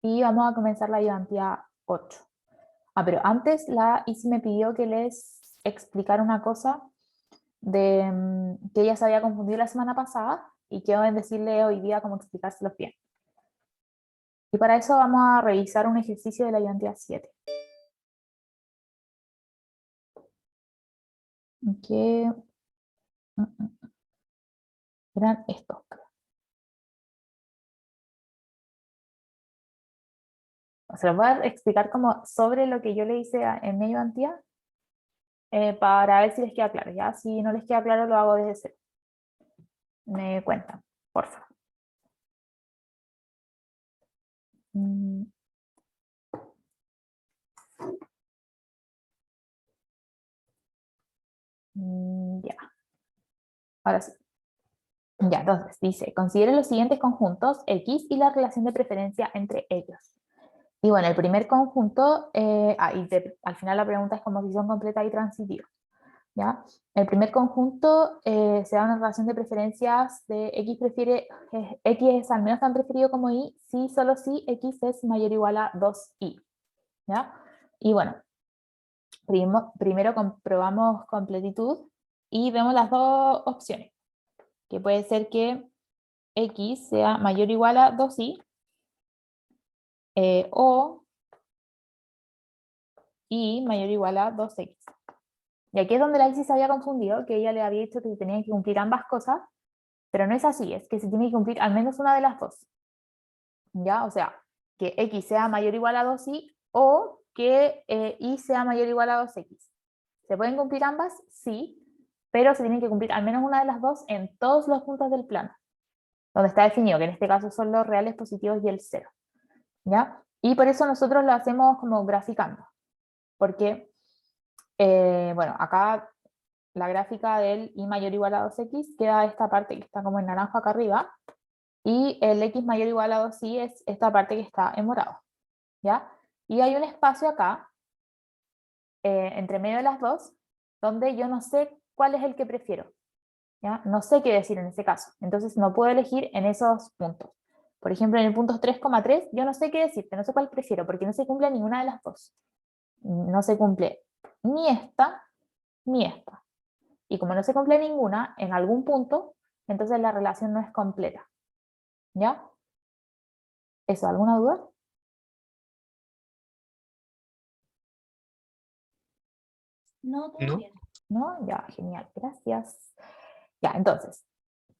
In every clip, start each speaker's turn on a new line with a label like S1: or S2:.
S1: y vamos a comenzar la ayudantía 8. Pero antes la Isi me pidió que les explicara una cosa de que ella se había confundido la semana pasada y quiero decirle hoy día cómo explicárselos bien. Y para eso vamos a revisar un ejercicio de la ayudantía 7. Que eran estos. Se los voy a explicar como sobre lo que yo le hice en mi ayudantía para ver si les queda claro. ¿Ya? Si no les queda claro, lo hago desde cero. Me cuentan, por favor. Ya. Ahora sí. Ya, entonces dice, considere los siguientes conjuntos X y la relación de preferencia entre ellos. Y bueno, el primer conjunto, al final la pregunta es como si son completas y transitivas. ¿Ya? El primer conjunto se da una relación de preferencias de X prefiere, X es al menos tan preferido como Y, si solo si X es mayor o igual a 2Y. ¿Ya? Y bueno, primero comprobamos completitud y vemos las dos opciones, que puede ser que X sea mayor o igual a 2Y o Y mayor o igual a 2X. Y aquí es donde la Isis se había confundido, que ella le había dicho que tenían que cumplir ambas cosas, pero no es así, es que se tiene que cumplir al menos una de las dos. ¿Ya? O sea, que X sea mayor o igual a 2Y o que Y sea mayor o igual a 2X. ¿Se pueden cumplir ambas? Sí, pero se tiene que cumplir al menos una de las dos en todos los puntos del plano, donde está definido, que en este caso son los reales positivos y el cero. ¿Ya? Y por eso nosotros lo hacemos como graficando, porque, bueno, acá la gráfica del y mayor o igual a 2x queda esta parte que está como en naranja acá arriba, y el x mayor o igual a 2y es esta parte que está en morado, ¿ya? Y hay un espacio acá, entre medio de las dos, donde yo no sé cuál es el que prefiero, ¿ya? No sé qué decir en ese caso, entonces no puedo elegir en esos puntos. Por ejemplo, en el punto 3,3 yo no sé qué decirte, no sé cuál prefiero, porque no se cumple ninguna de las dos. No se cumple ni esta, ni esta. Y como no se cumple ninguna en algún punto, entonces la relación no es completa. ¿Ya? ¿Eso? ¿Alguna duda?
S2: No, todo bien.
S1: ¿No? Ya, genial, gracias. Ya, entonces,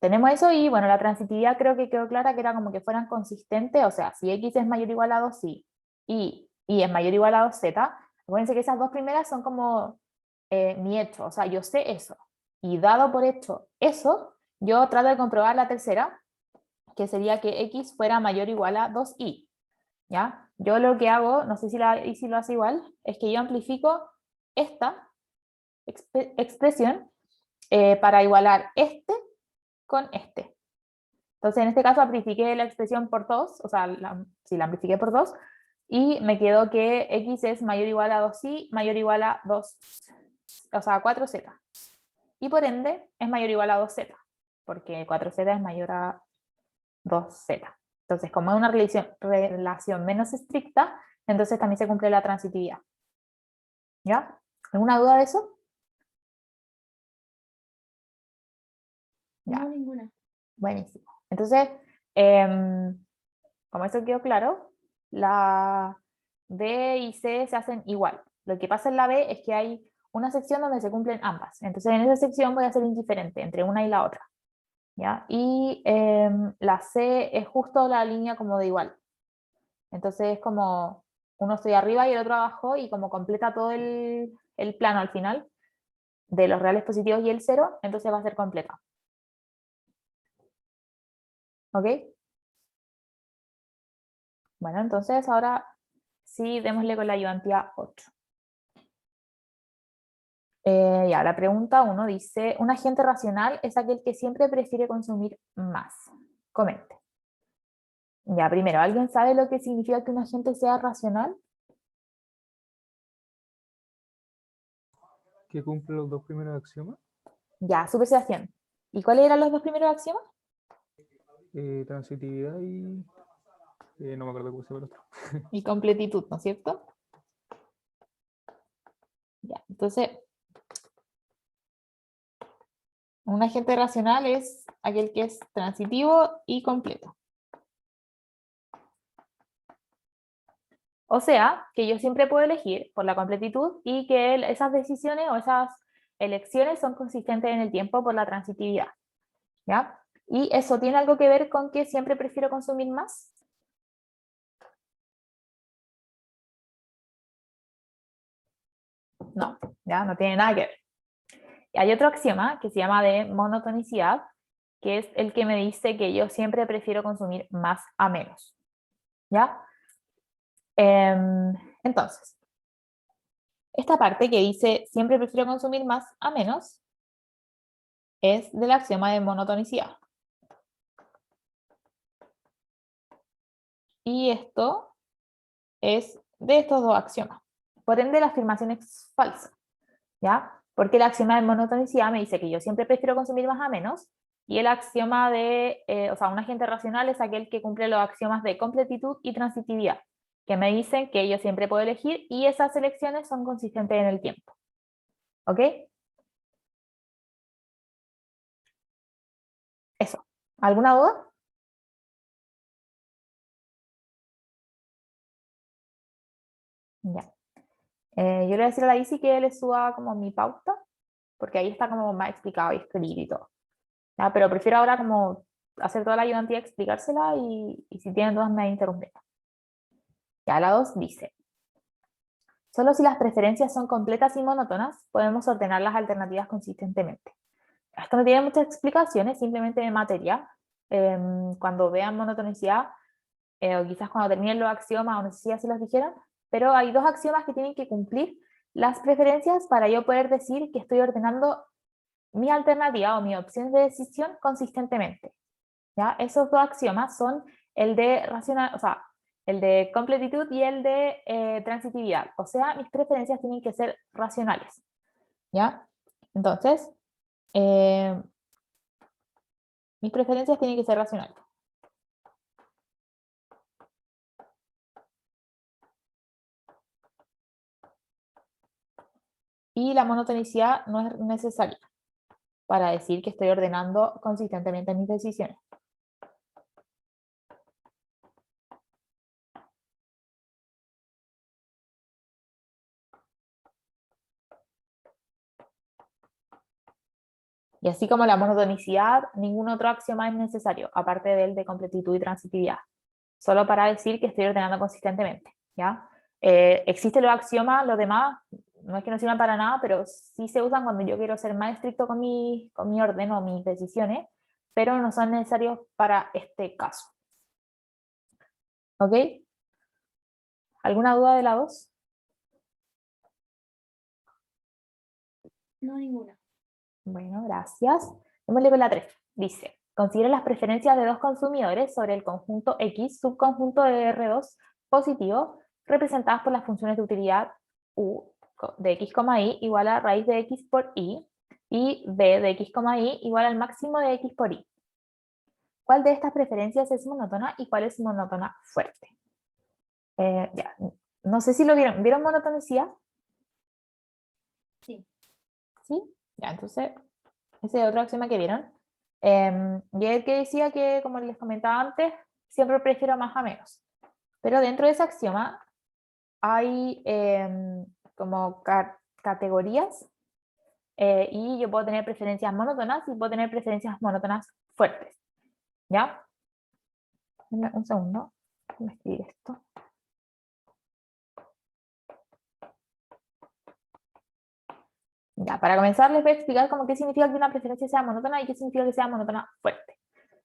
S1: tenemos eso y bueno, la transitividad creo que quedó clara que era como que fueran consistentes, o sea, si X es mayor o igual a 2 y Y es mayor o igual a 2Z, acuérdense que esas dos primeras son como mi hecho, o sea, yo sé eso. Y dado por hecho eso, yo trato de comprobar la tercera, que sería que X fuera mayor o igual a 2Y. ¿Ya? Yo lo que hago, no sé si si lo hace igual, es que yo amplifico esta expresión para igualar este con este. Entonces, en este caso amplifiqué la expresión por 2, o sea, si la amplifiqué por 2, y me quedó que X es mayor o igual a 2Y, mayor o igual a 2, o sea, 4Z. Y por ende, es mayor o igual a 2Z, porque 4Z es mayor a 2Z. Entonces, como es una relación menos estricta, entonces también se cumple la transitividad. ¿Ya? ¿Alguna duda de eso? Ya.
S2: No, ninguna.
S1: Buenísimo. Entonces, como eso quedó claro, la B y C se hacen igual. Lo que pasa en la B es que hay una sección donde se cumplen ambas. Entonces, en esa sección voy a hacer indiferente entre una y la otra. ¿Ya? Y la C es justo la línea como de igual. Entonces es como uno estoy arriba y el otro abajo y como completa todo el plano al final de los reales positivos y el cero, entonces va a ser completa. ¿Ok? Bueno, entonces ahora sí, démosle con la ayudantía 8. Ya, la pregunta 1 dice, un agente racional es aquel que siempre prefiere consumir más. Comente. Ya, primero, ¿alguien sabe lo que significa que un agente sea racional?
S3: Que cumple los dos primeros axiomas,
S1: Ya, súper Sebastián. ¿Y cuáles eran los dos primeros axiomas?
S3: transitividad y No me acuerdo cómo se llama el otro.
S1: y completitud, ¿no es cierto? Ya, entonces, un agente racional es aquel que es transitivo y completo. O sea, que yo siempre puedo elegir por la completitud y que esas decisiones o esas elecciones son consistentes en el tiempo por la transitividad. ¿Ya? ¿Y eso tiene algo que ver con que siempre prefiero consumir más? No, ya no tiene nada que ver. Hay otro axioma que se llama de monotonicidad, que es el que me dice que yo siempre prefiero consumir más a menos. ¿Ya? Entonces, esta parte que dice siempre prefiero consumir más a menos es del axioma de monotonicidad. Y esto es de estos dos axiomas. Por ende, la afirmación es falsa. ¿Ya? Porque el axioma de monotonicidad me dice que yo siempre prefiero consumir más a menos, y el axioma de, o sea, un agente racional es aquel que cumple los axiomas de completitud y transitividad, que me dicen que yo siempre puedo elegir y esas elecciones son consistentes en el tiempo. ¿Ok? Eso. ¿Alguna duda? Ya. Yo le voy a decir a la Isi que le suba como mi pauta, porque ahí está como más explicado y escrito y todo. ¿Ya? Pero prefiero ahora como hacer toda la ayudantía, explicársela y si tienen dudas me interrumpen. Ya la 2 dice, solo si las preferencias son completas y monótonas, podemos ordenar las alternativas consistentemente. Esto no tiene muchas explicaciones, simplemente de materia. Cuando vean monotonicidad, o quizás cuando terminen los axiomas, o no sé si así los dijeron, pero hay dos axiomas que tienen que cumplir las preferencias para yo poder decir que estoy ordenando mi alternativa o mi opción de decisión consistentemente. ¿Ya? Esos dos axiomas son el de racional, o sea, el de completitud y el de transitividad. O sea, mis preferencias tienen que ser racionales. ¿Ya? Entonces, mis preferencias tienen que ser racionales. Y la monotonicidad no es necesaria para decir que estoy ordenando consistentemente mis decisiones. Y así como la monotonicidad, ningún otro axioma es necesario, aparte del de completitud y transitividad. Solo para decir que estoy ordenando consistentemente. ¿Ya? Existen los axiomas, los demás, no es que no sirvan para nada, pero sí se usan cuando yo quiero ser más estricto con mi orden o mis decisiones, pero no son necesarios para este caso. ¿Ok? ¿Alguna duda de la 2?
S2: No, ninguna.
S1: Bueno, gracias. Démosle con la 3. Dice, considera las preferencias de dos consumidores sobre el conjunto X, subconjunto de R2 positivo, representadas por las funciones de utilidad U de X, Y igual a raíz de X por Y, y B de X, Y igual al máximo de X por Y. ¿Cuál de estas preferencias es monótona y cuál es monótona fuerte? Ya. No sé si lo vieron. ¿Vieron monotonicidad?
S2: Sí.
S1: ¿Sí? Ya, entonces, ese es otro axioma que vieron. Y el que decía que, como les comentaba antes, siempre prefiero más a menos. Pero dentro de ese axioma hay como categorías, y yo puedo tener preferencias monótonas y puedo tener preferencias monótonas fuertes. ¿Ya? Un segundo. Voy a escribir esto. Ya, para comenzar les voy a explicar como qué significa que una preferencia sea monótona y qué significa que sea monótona fuerte.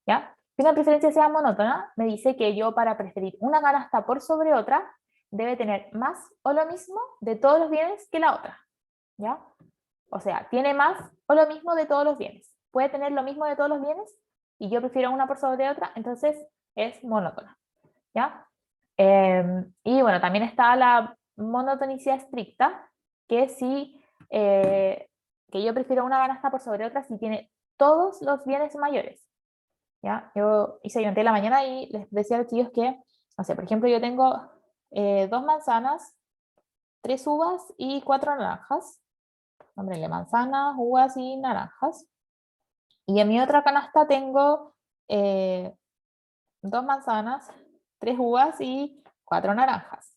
S1: ¿Ya? Que una preferencia sea monótona me dice que yo para preferir una canasta por sobre otra debe tener más o lo mismo de todos los bienes que la otra. ¿Ya? O sea, tiene más o lo mismo de todos los bienes. Puede tener lo mismo de todos los bienes y yo prefiero una por sobre otra, entonces es monótona. ¿Ya? Y bueno, también está la monotonicidad estricta, que si que yo prefiero una canasta por sobre otra si tiene todos los bienes mayores. ¿Ya? Yo hice ayunté la mañana y les decía a los chicos que no sé, por ejemplo, yo tengo 2 manzanas, 3 uvas y 4 naranjas. Nómbrenle manzanas, uvas y naranjas. Y en mi otra canasta tengo 2 manzanas, 3 uvas y 4 naranjas.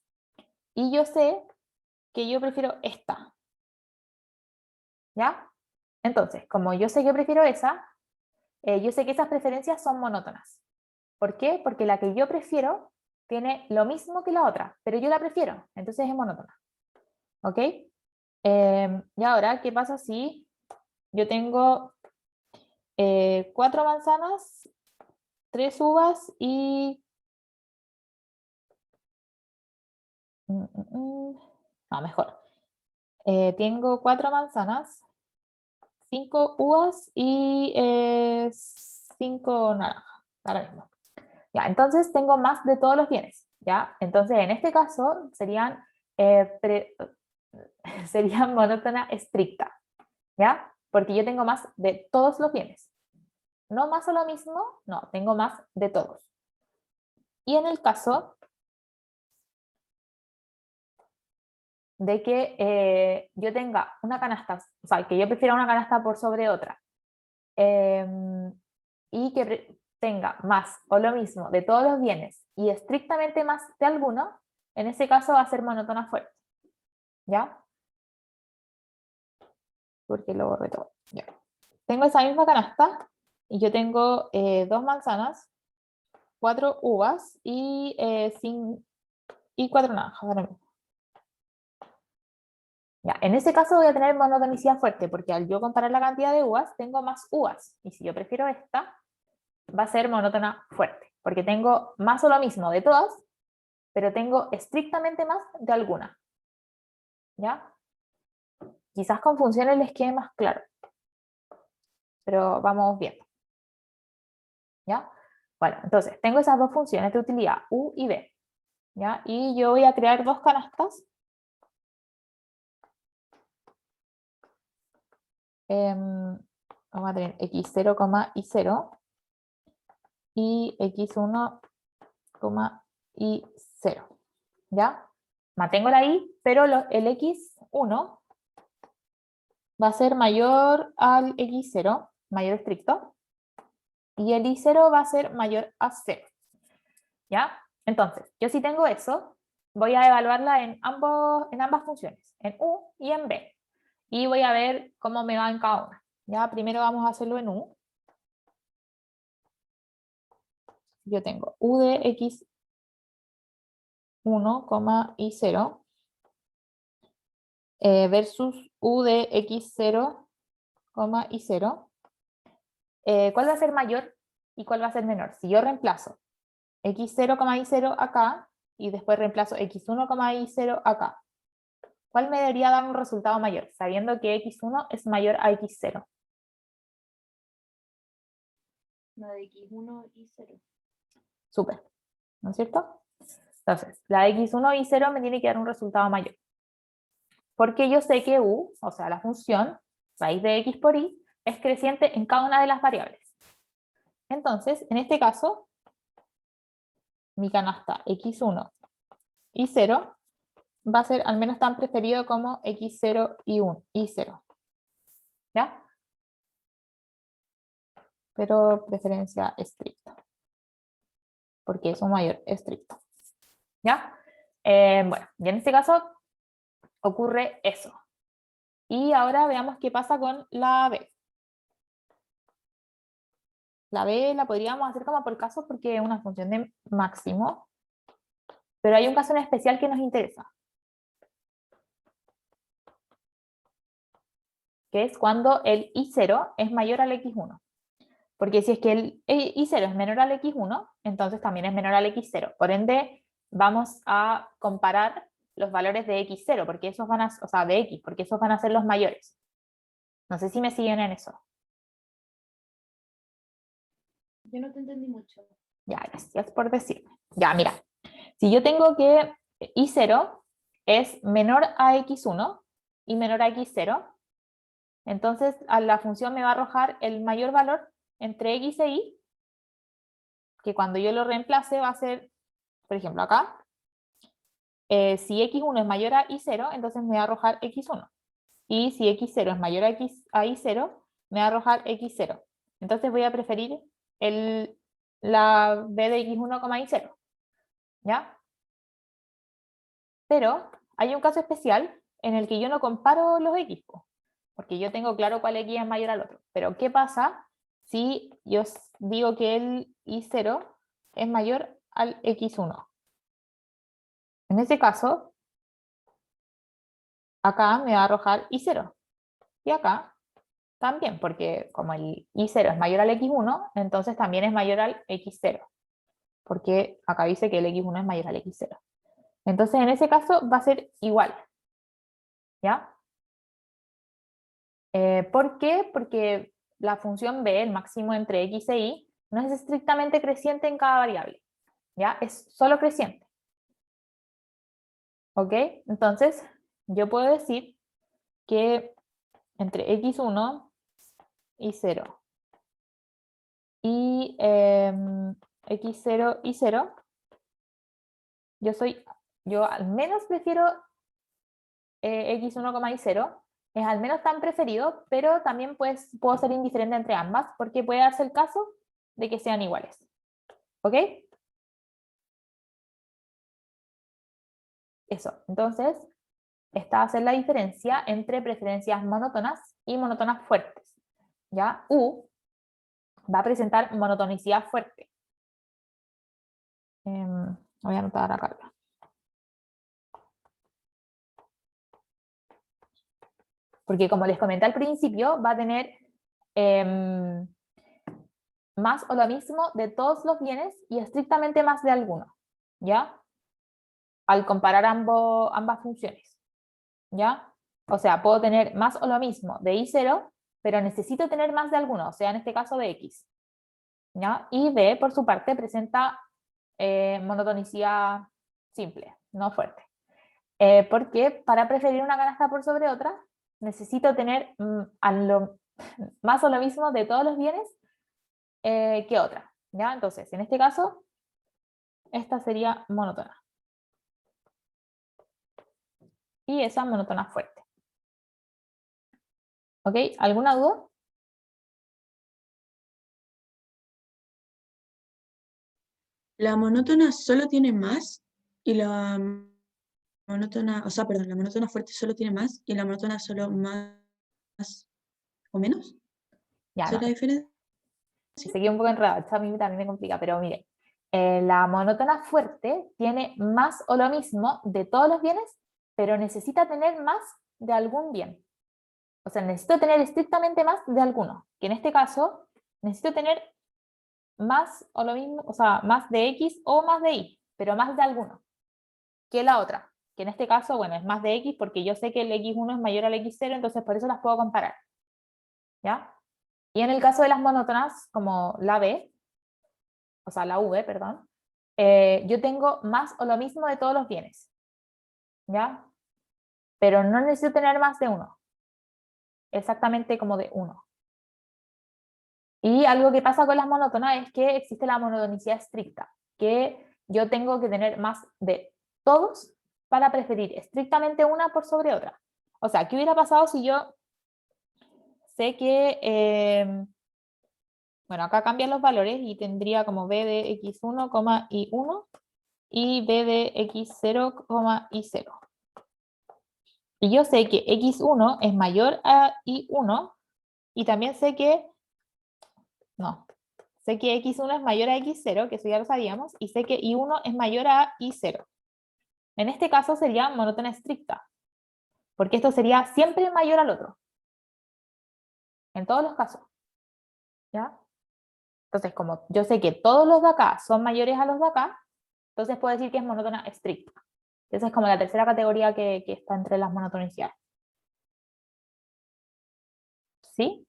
S1: Y yo sé que yo prefiero esta. ¿Ya? Entonces, como yo sé que prefiero esa, yo sé que esas preferencias son monótonas. ¿Por qué? Porque la que yo prefiero tiene lo mismo que la otra, pero yo la prefiero, entonces es monótona. ¿Ok? Y ahora, ¿qué pasa si yo tengo 4 manzanas, 3 uvas y... No, mejor. Tengo 4 manzanas, 5 uvas y 5 naranjas. Ahora mismo. Ya, entonces tengo más de todos los bienes. ¿Ya? Entonces, en este caso, serían monótona estricta. ¿Ya? Porque yo tengo más de todos los bienes. No más o lo mismo, no, tengo más de todos. Y en el caso de que yo tenga una canasta, o sea, que yo prefiera una canasta por sobre otra, y que tenga más o lo mismo de todos los bienes y estrictamente más de alguno, en ese caso va a ser monótona fuerte. ¿Ya? Porque lo borré todo. Ya. Tengo esa misma canasta y yo tengo 2 manzanas, 4 uvas y 4 naranjas. Ahora mismo. Ya, en ese caso voy a tener monotonicidad fuerte, porque al yo comparar la cantidad de uvas, tengo más uvas. Y si yo prefiero esta, va a ser monótona fuerte, porque tengo más o lo mismo de todas, pero tengo estrictamente más de alguna. ¿Ya? Quizás con funciones les quede más claro, pero vamos viendo. ¿Ya? Bueno, entonces, tengo esas dos funciones de utilidad, U y B. ¿Ya? Y yo voy a crear 2 canastas. Vamos a tener x0, y0 y x1, y0. ¿Ya? Mantengo la i, pero el x1 va a ser mayor al x0, mayor estricto, y el i0 va a ser mayor a 0. ¿Ya? Entonces, yo si tengo eso, voy a evaluarla en ambas funciones, en u y en b. Y voy a ver cómo me va en cada una. ¿Ya? Primero vamos a hacerlo en u. Yo tengo u de x1, y0 versus u de x0, y0. ¿Cuál va a ser mayor y cuál va a ser menor? Si yo reemplazo x0, y0 acá y después reemplazo x1, y0 acá, ¿cuál me debería dar un resultado mayor? Sabiendo que x1 es mayor a x0.
S2: La de x1 y 0.
S1: Súper, ¿no es cierto? Entonces, la de x1 y 0 me tiene que dar un resultado mayor. Porque yo sé que u, o sea, la función raíz de x por y, es creciente en cada una de las variables. Entonces, en este caso, mi canasta x1 y 0 va a ser al menos tan preferido como x0 y 1, y 0. ¿Ya? Pero preferencia estricta. Porque es un mayor estricto. ¿Ya? Bueno, y en este caso ocurre eso. Y ahora veamos qué pasa con la B. La B la podríamos hacer como por caso porque es una función de máximo, pero hay un caso en especial que nos interesa, que es cuando el I0 es mayor al X1. Porque si es que el I0 es menor al X1, entonces también es menor al X0. Por ende, vamos a comparar los valores de X0, porque esos van a, o sea, de X, porque esos van a ser los mayores. No sé si me siguen en eso.
S2: Yo no te entendí mucho.
S1: Ya, gracias por decirme. Ya, mira, si yo tengo que I0 es menor a X1 y menor a X0, entonces a la función me va a arrojar el mayor valor entre X e Y, que cuando yo lo reemplace va a ser por ejemplo, acá, si x1 es mayor a y0, entonces me va a arrojar x1. Y si x0 es mayor a y0, me va a arrojar x0. Entonces voy a preferir la b de x1, y0. ¿Ya? Pero hay un caso especial en el que yo no comparo los x, porque yo tengo claro cuál x es mayor al otro. Pero ¿qué pasa si yo digo que el y0 es mayor al x1? En ese caso, acá me va a arrojar y0. Y acá también, porque como el y0 es mayor al x1, entonces también es mayor al x0. Porque acá dice que el x1 es mayor al x0. Entonces, en ese caso va a ser igual. ¿Ya? ¿Por qué? Porque la función b, el máximo entre x e y, no es estrictamente creciente en cada variable. ¿Ya? Es solo creciente. ¿Ok? Entonces, yo puedo decir que entre x1 y 0 y x0 y 0, yo al menos prefiero x1, y 0, es al menos tan preferido, pero también pues, puedo ser indiferente entre ambas, porque puede darse el caso de que sean iguales. ¿Ok? Eso. Entonces, esta va a ser la diferencia entre preferencias monótonas y monótonas fuertes. ¿Ya? U va a presentar monotonicidad fuerte. Voy a anotar acá. Porque como les comenté al principio, va a tener más o lo mismo de todos los bienes y estrictamente más de alguno. ¿Ya? Al comparar ambas funciones. ¿Ya? O sea, puedo tener más o lo mismo de y0, pero necesito tener más de alguno, o sea, en este caso de x. ¿Ya? Y b, por su parte, presenta monotonicidad simple, no fuerte. Porque para preferir una canasta por sobre otra, necesito tener más o lo mismo de todos los bienes que otra. ¿Ya? Entonces, en este caso, esta sería monótona. Y esa monótona fuerte. ¿Ok? ¿Alguna duda?
S4: La monótona solo tiene más y la monótona, o sea, perdón, la monótona fuerte solo tiene más y la monótona solo más o menos.
S1: Ya,
S4: ¿Esa
S1: no.
S4: es la diferencia?
S1: Seguí un poco enredado, esto a mí también me complica, pero mire, la monótona fuerte tiene más o lo mismo de todos los bienes, pero necesita tener más de algún bien. O sea, necesito tener estrictamente más de alguno, que en este caso necesito tener más o lo mismo, o sea, más de X o más de Y, pero más de alguno, que la otra, que en este caso, bueno, es más de X porque yo sé que el X1 es mayor al X0, entonces por eso las puedo comparar. ¿Ya? Y en el caso de las monótonas, como la B, o sea, la V, perdón, yo tengo más o lo mismo de todos los bienes. ¿Ya? Pero no necesito tener más de uno. Exactamente como de uno. Y algo que pasa con las monótonas es que existe la monotonicidad estricta, que yo tengo que tener más de todos para preferir estrictamente una por sobre otra. O sea, ¿qué hubiera pasado si yo sé que, bueno, acá cambian los valores y tendría como b de x1, y1 y b de x0, y0. Y yo sé que x1 es mayor a y1 y también sé que, no, sé que x1 es mayor a x0, que eso ya lo sabíamos, y sé que y1 es mayor a y0. En este caso sería monótona estricta, porque esto sería siempre mayor al otro, en todos los casos. ¿Ya? Entonces, como yo sé que todos los de acá son mayores a los de acá, entonces puedo decir que es monótona estricta. Esa es como la tercera categoría que está entre las monotonicidades. ¿Sí?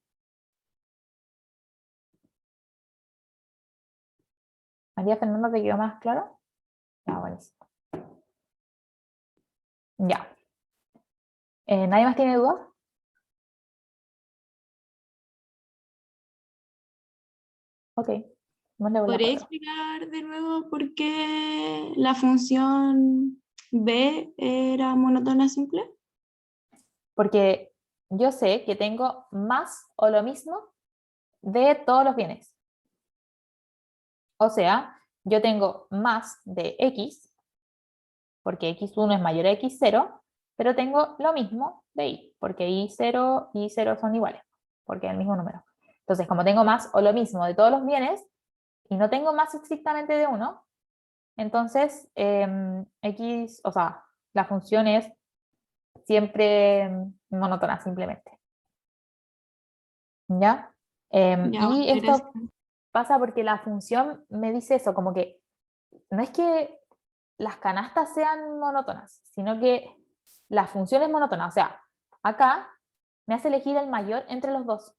S1: María Fernanda, ¿te quedó más claro? Ya, buenísimo. Ya. ¿Nadie más tiene dudas? Ok. Démosle por la
S4: ¿Podría
S1: 4.
S4: explicar de nuevo por qué la función b era monótona simple?
S1: Porque yo sé que tengo más o lo mismo de todos los bienes. O sea, yo tengo más de x, porque x1 es mayor a x0, pero tengo lo mismo de y, porque y0 y 0 son iguales, porque es el mismo número. Entonces, como tengo más o lo mismo de todos los bienes, y no tengo más estrictamente de uno, entonces x, o sea, la función es siempre monótona, simplemente. ¿Ya?
S4: Ya, vale,
S1: Y
S4: gracias.
S1: esto pasa porque la función me dice eso, como que no es que las canastas sean monótonas, sino que la función es monótona. O sea, acá me hace elegir el mayor entre los dos.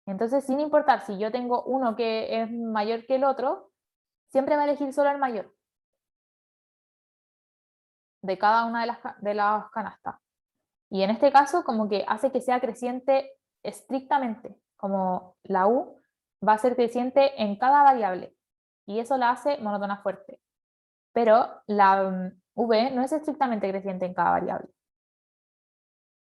S1: Entonces, sin importar si yo tengo uno que es mayor que el otro, siempre va a elegir solo el mayor de cada una de las canastas. Y en este caso, como que hace que sea creciente estrictamente, como la U va a ser creciente en cada variable, y eso la hace monótona fuerte. Pero la V no es estrictamente creciente en cada variable,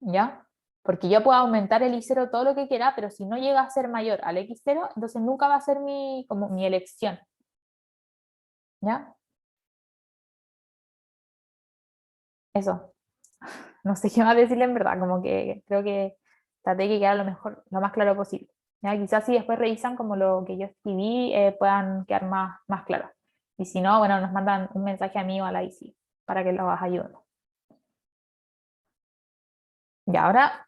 S1: ¿ya? Porque yo puedo aumentar el I0 todo lo que quiera, pero si no llega a ser mayor al X0, entonces nunca va a ser como mi elección, ¿ya? Eso. No sé qué más decirle en verdad, como que creo que traté de que quedara lo mejor, lo más claro posible. ¿Ya? Quizás si después revisan como lo que yo escribí, puedan quedar más claros. Y si no, bueno, nos mandan un mensaje a mí o a la ICI para que los ayuden. Y ahora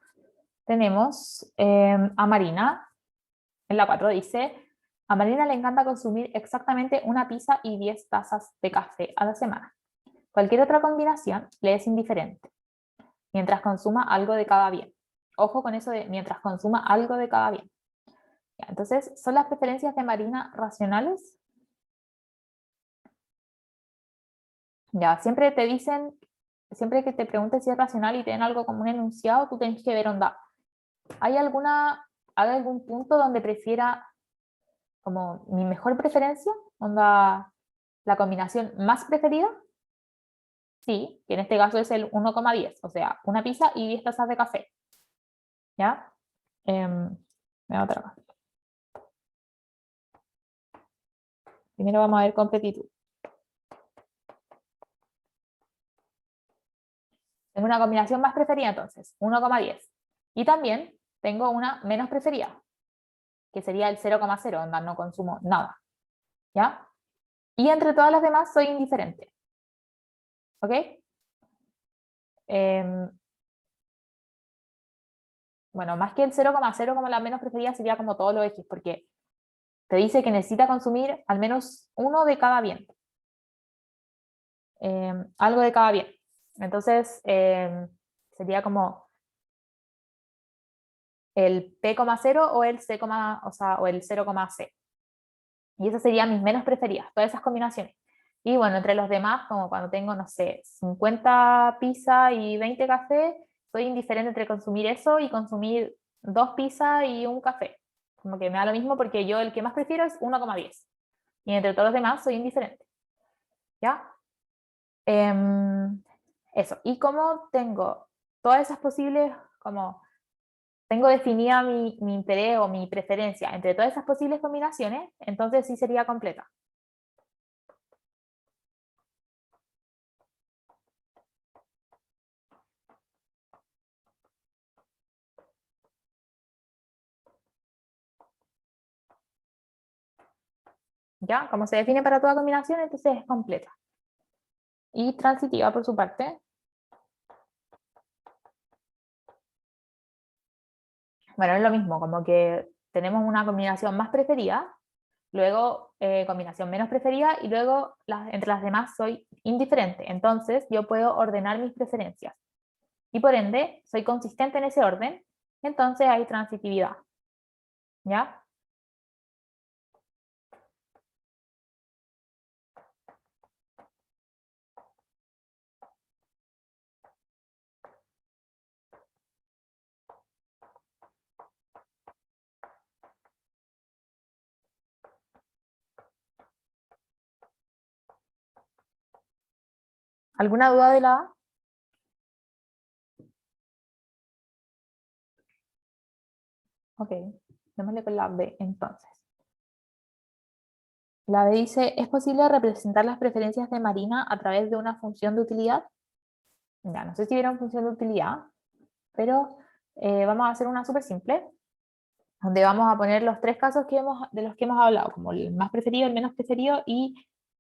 S1: tenemos a Marina, en la 4 dice, a Marina le encanta consumir exactamente una pizza y 10 tazas de café a la semana. Cualquier otra combinación le es indiferente, mientras consuma algo de cada bien. Ojo con eso de mientras consuma algo de cada bien. Ya, entonces, ¿son las preferencias de Marina racionales? Ya, siempre te dicen, siempre que te pregunten si es racional y te den algo como un enunciado, tú tienes que ver onda. ¿Hay algún punto donde prefiera como mi mejor preferencia? Onda, la combinación más preferida. Sí, que en este caso es el 1,10, o sea, una pizza y 10 tazas de café. ¿Ya? Otra. Primero vamos a ver completitud. Tengo una combinación más preferida entonces, 1,10. Y también tengo una menos preferida, que sería el 0,0, onda no consumo nada. ¿Ya? Y entre todas las demás soy indiferente. ¿Ok? Bueno, más que el 0,0 como la menos preferida sería como todo lo X, porque te dice que necesita consumir al menos uno de cada bien. Algo de cada bien. Entonces, sería como el P,0 o el C, o el 0,C. Y esas serían mis menos preferidas, todas esas combinaciones. Y bueno, entre los demás, como cuando tengo, no sé, 50 pizza y 20 café, soy indiferente entre consumir eso y consumir 2 pizzas y un café. Como que me da lo mismo porque yo el que más prefiero es 1,10. Y entre todos los demás soy indiferente. ¿Ya? Eso. Y como tengo todas esas posibles, como tengo definida mi interés o mi preferencia entre todas esas posibles combinaciones, entonces sí sería completa. ¿Ya? Como se define para toda combinación, entonces es completa. Y transitiva por su parte. Bueno, es lo mismo, como que tenemos una combinación más preferida, luego combinación menos preferida y luego entre las demás soy indiferente. Entonces yo puedo ordenar mis preferencias. Y por ende, soy consistente en ese orden, entonces hay transitividad. ¿Ya? ¿Alguna duda de la A? Ok, démosle con la B entonces. La B dice, ¿es posible representar las preferencias de Marina a través de una función de utilidad? Ya, no sé si vieron función de utilidad, pero vamos a hacer una súper simple, donde vamos a poner los tres casos de los que hemos hablado, como el más preferido, el menos preferido y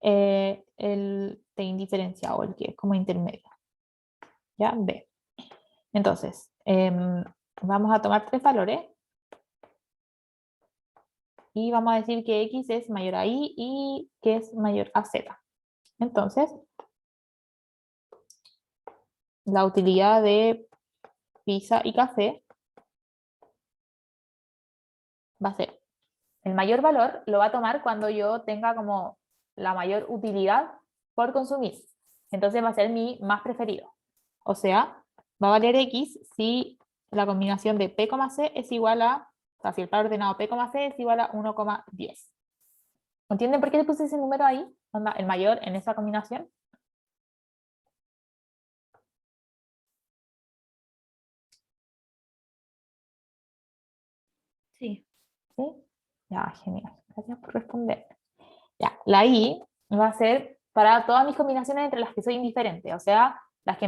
S1: el de indiferencia, o el que es como intermedio. ¿Ya? B. Entonces, vamos a tomar tres valores, y vamos a decir que X es mayor a Y y que es mayor a Z. Entonces, la utilidad de pizza y café va a ser, el mayor valor lo va a tomar cuando yo tenga como la mayor utilidad por consumir. Entonces va a ser mi más preferido. O sea, va a valer X si la combinación de P, C es igual a, o sea, si el par ordenado P, C es igual a 1,10. ¿Entienden por qué le puse ese número ahí? Onda, el mayor en esa combinación.
S2: Sí.
S1: ¿Sí? Ya, genial. Gracias por responder. Ya, la I va a ser para todas mis combinaciones entre las que soy indiferente, o sea, las que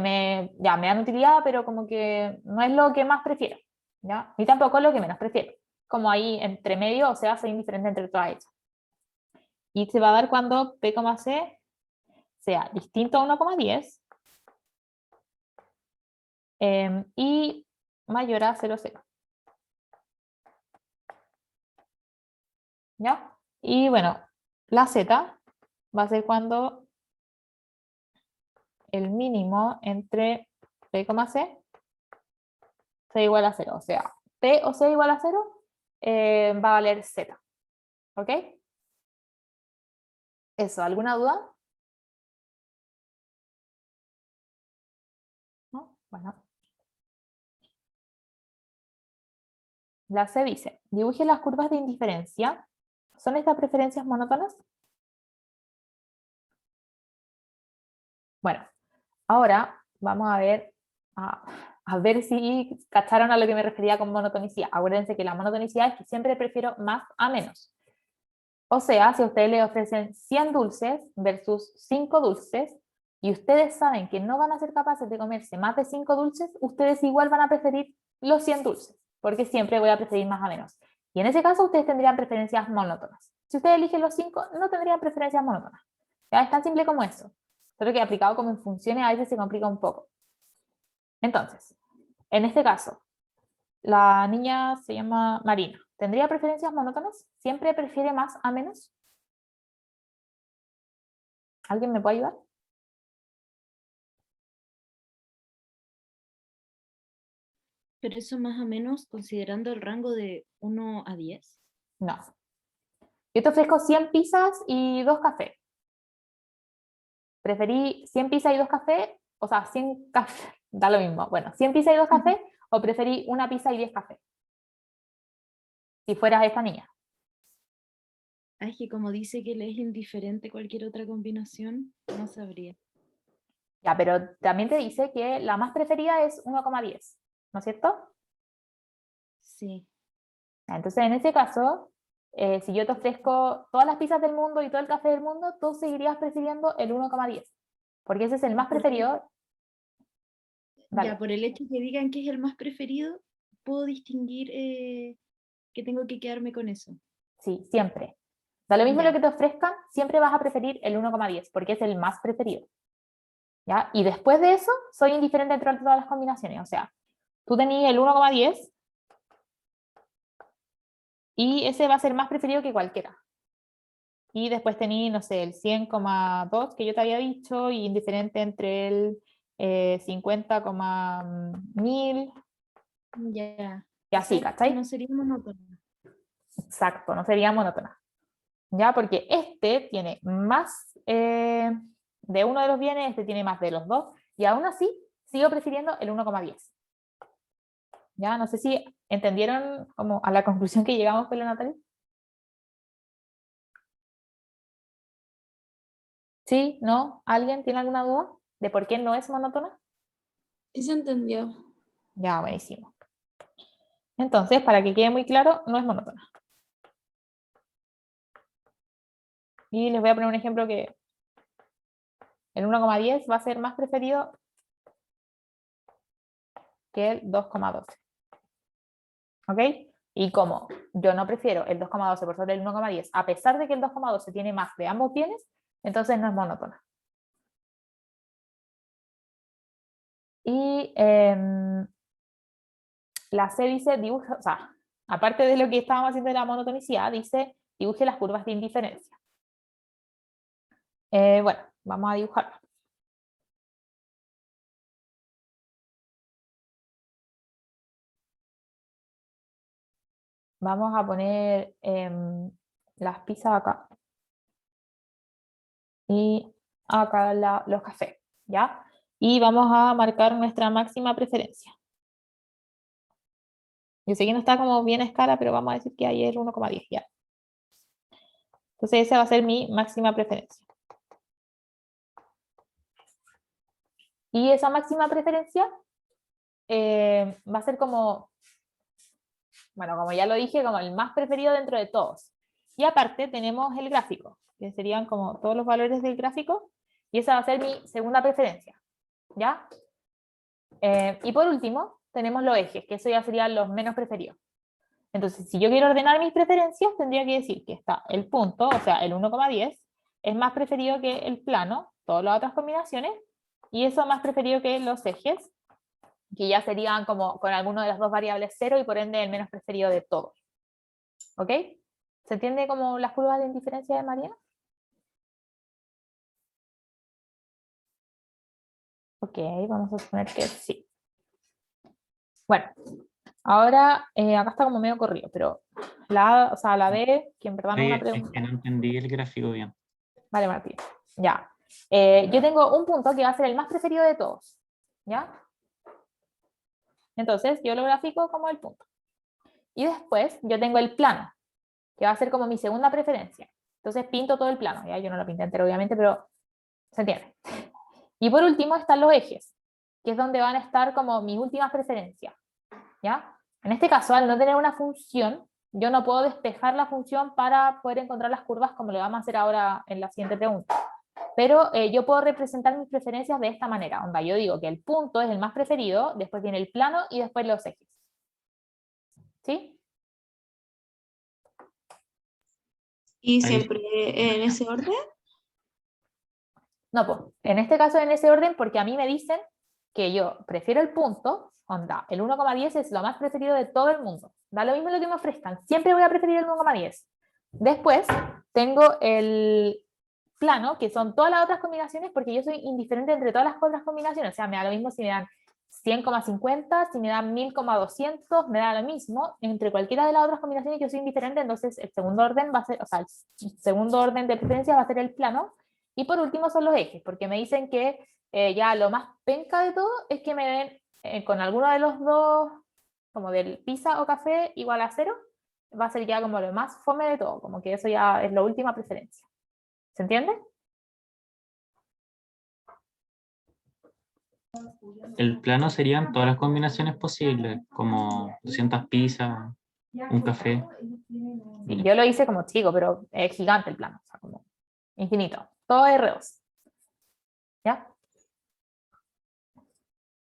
S1: ya, me dan utilidad, pero como que no es lo que más prefiero, ¿ya? Ni tampoco es lo que menos prefiero. Como ahí entre medio, o sea, soy indiferente entre todas ellas. Y se va a dar cuando P, C sea distinto a 1,10 y mayor a 0,0. ¿Ya? Y bueno, la Z va a ser cuando el mínimo entre P, C sea igual a 0. O sea, P o C igual a 0 va a valer Z. ¿Ok? Eso, ¿alguna duda? ¿No? Bueno. La C dice, dibuje las curvas de indiferencia. ¿Son estas preferencias monótonas? Bueno, ahora vamos a ver si cacharon a lo que me refería con monotonicidad. Acuérdense que la monotonicidad es que siempre prefiero más a menos. O sea, si a ustedes les ofrecen 100 dulces versus 5 dulces, y ustedes saben que no van a ser capaces de comerse más de 5 dulces, ustedes igual van a preferir los 100 dulces, porque siempre voy a preferir más a menos. Y en ese caso ustedes tendrían preferencias monótonas. Si ustedes eligen los 5, no tendrían preferencias monótonas. ¿Ya? Es tan simple como eso. Solo que aplicado como en funciones a veces se complica un poco. Entonces, en este caso, la niña se llama Marina. ¿Tendría preferencias monótonas? ¿Siempre prefiere más a menos? ¿Alguien me puede ayudar?
S2: Pero eso más o menos considerando el rango de 1 a 10.
S1: No. Yo te ofrezco 100 pizzas y 2 cafés. ¿Preferí 100 pizzas y 2 cafés? O sea, 100 cafés, da lo mismo. Bueno, 100 pizzas y 2 cafés, o preferí una pizza y 10 cafés. Si fueras esta niña.
S2: Ah, es que como dice que le es indiferente cualquier otra combinación, no sabría.
S1: Ya, pero también te dice que la más preferida es 1,10, ¿no es cierto?
S2: Sí.
S1: Entonces, en ese caso, si yo te ofrezco todas las pizzas del mundo y todo el café del mundo, tú seguirías prefiriendo el 1,10, porque ese es el más
S2: ¿Por qué?
S1: preferido. Dale.
S2: Ya, por el hecho que digan que es el más preferido, puedo distinguir que tengo que quedarme con eso.
S1: Sí, siempre. Da lo mismo
S2: Ya.
S1: lo que te ofrezcan, siempre vas a preferir el 1,10, porque es el más preferido. ¿Ya? Y después de eso, soy indiferente entre todas las combinaciones. O sea, tú tenías el 1,10 y ese va a ser más preferido que cualquiera. Y después tenías, no sé, el 100,2 que yo te había dicho, y indiferente entre el 50,1000
S2: Ya.
S1: y
S2: O
S1: así,
S2: sea,
S1: ¿cachai?
S2: no sería monótono.
S1: Exacto, no sería monótona. ¿Ya? Porque este tiene más de uno de los bienes, este tiene más de los dos, y aún así sigo prefiriendo el 1,10. ¿Ya? No sé si entendieron como a la conclusión que llegamos con la Natalia. ¿Sí? ¿No? ¿Alguien tiene alguna duda de por qué no es monótona?
S2: Sí se entendió.
S1: Ya, buenísimo. Entonces, para que quede muy claro, no es monótona. Y les voy a poner un ejemplo que el 1,10 va a ser más preferido que el 2,12. ¿Ok? Y como yo no prefiero el 2,12 por sobre el 1,10, a pesar de que el 2,12 tiene más de ambos bienes, entonces no es monótona. Y la C dice, dibuja, o sea, aparte de lo que estábamos haciendo de la monotonicidad, dice, dibuje las curvas de indiferencia. Bueno, vamos a dibujarla. Vamos a poner las pizzas acá. Y acá los cafés, ¿ya? Y vamos a marcar nuestra máxima preferencia. Yo sé que no está como bien a escala, pero vamos a decir que ahí es 1,10, ¿ya? Entonces esa va a ser mi máxima preferencia. Y esa máxima preferencia va a ser como, bueno, como ya lo dije, como el más preferido dentro de todos. Y aparte tenemos el gráfico, que serían como todos los valores del gráfico, y esa va a ser mi segunda preferencia, ¿ya? Y por último, tenemos los ejes, que eso ya serían los menos preferidos. Entonces, si yo quiero ordenar mis preferencias, tendría que decir que está el punto, o sea, el 1,10, es más preferido que el plano, todas las otras combinaciones, y eso más preferido que los ejes, que ya serían como con alguno de las dos variables 0 y por ende el menos preferido de todos. ¿Ok? ¿Se entiende como las curvas de indiferencia de Mariana? Ok, vamos a suponer que sí. Bueno, ahora acá está como medio corrido, pero la A, o sea, la B, que en verdad no es una
S5: Oye, es
S1: pregunta.
S5: que no entendí el gráfico bien.
S1: Vale, Martín. Ya. Yo tengo un punto que va a ser el más preferido de todos. ¿Ya? Entonces, yo lo grafico como el punto. Y después, yo tengo el plano, que va a ser como mi segunda preferencia. Entonces, pinto todo el plano. ¿Ya? Yo no lo pinté entero, obviamente, pero se entiende. Y por último, están los ejes, que es donde van a estar como mis últimas preferencias. ¿Ya? En este caso, al no tener una función, yo no puedo despejar la función para poder encontrar las curvas como lo vamos a hacer ahora en la siguiente pregunta. Pero yo puedo representar mis preferencias de esta manera. Onda, yo digo que el punto es el más preferido, después viene el plano y después los ejes. ¿Sí?
S2: ¿Y
S5: Ahí.
S2: siempre en ese orden?
S1: No, pues, en este caso en ese orden porque a mí me dicen que yo prefiero el punto, onda, el 1,10 es lo más preferido de todo el mundo. Da lo mismo lo que me ofrezcan, siempre voy a preferir el 1,10. Después tengo el plano, que son todas las otras combinaciones, porque yo soy indiferente entre todas las otras combinaciones. O sea, me da lo mismo si me dan 100,50, si me dan 1000,200, me da lo mismo. Entre cualquiera de las otras combinaciones yo soy indiferente, entonces el segundo orden va a ser, o sea, el segundo orden de preferencia va a ser el plano. Y por último son los ejes, porque me dicen que ya lo más penca de todo es que me den con alguno de los dos, como del pizza o café igual a 0, va a ser ya como lo más fome de todo, como que eso ya es la última preferencia. ¿Se entiende?
S5: El plano serían todas las combinaciones posibles, como 200 pizzas, un café.
S1: Sí, yo lo hice como chico, pero es gigante el plano, o sea, como infinito. Todo R2. ¿Ya?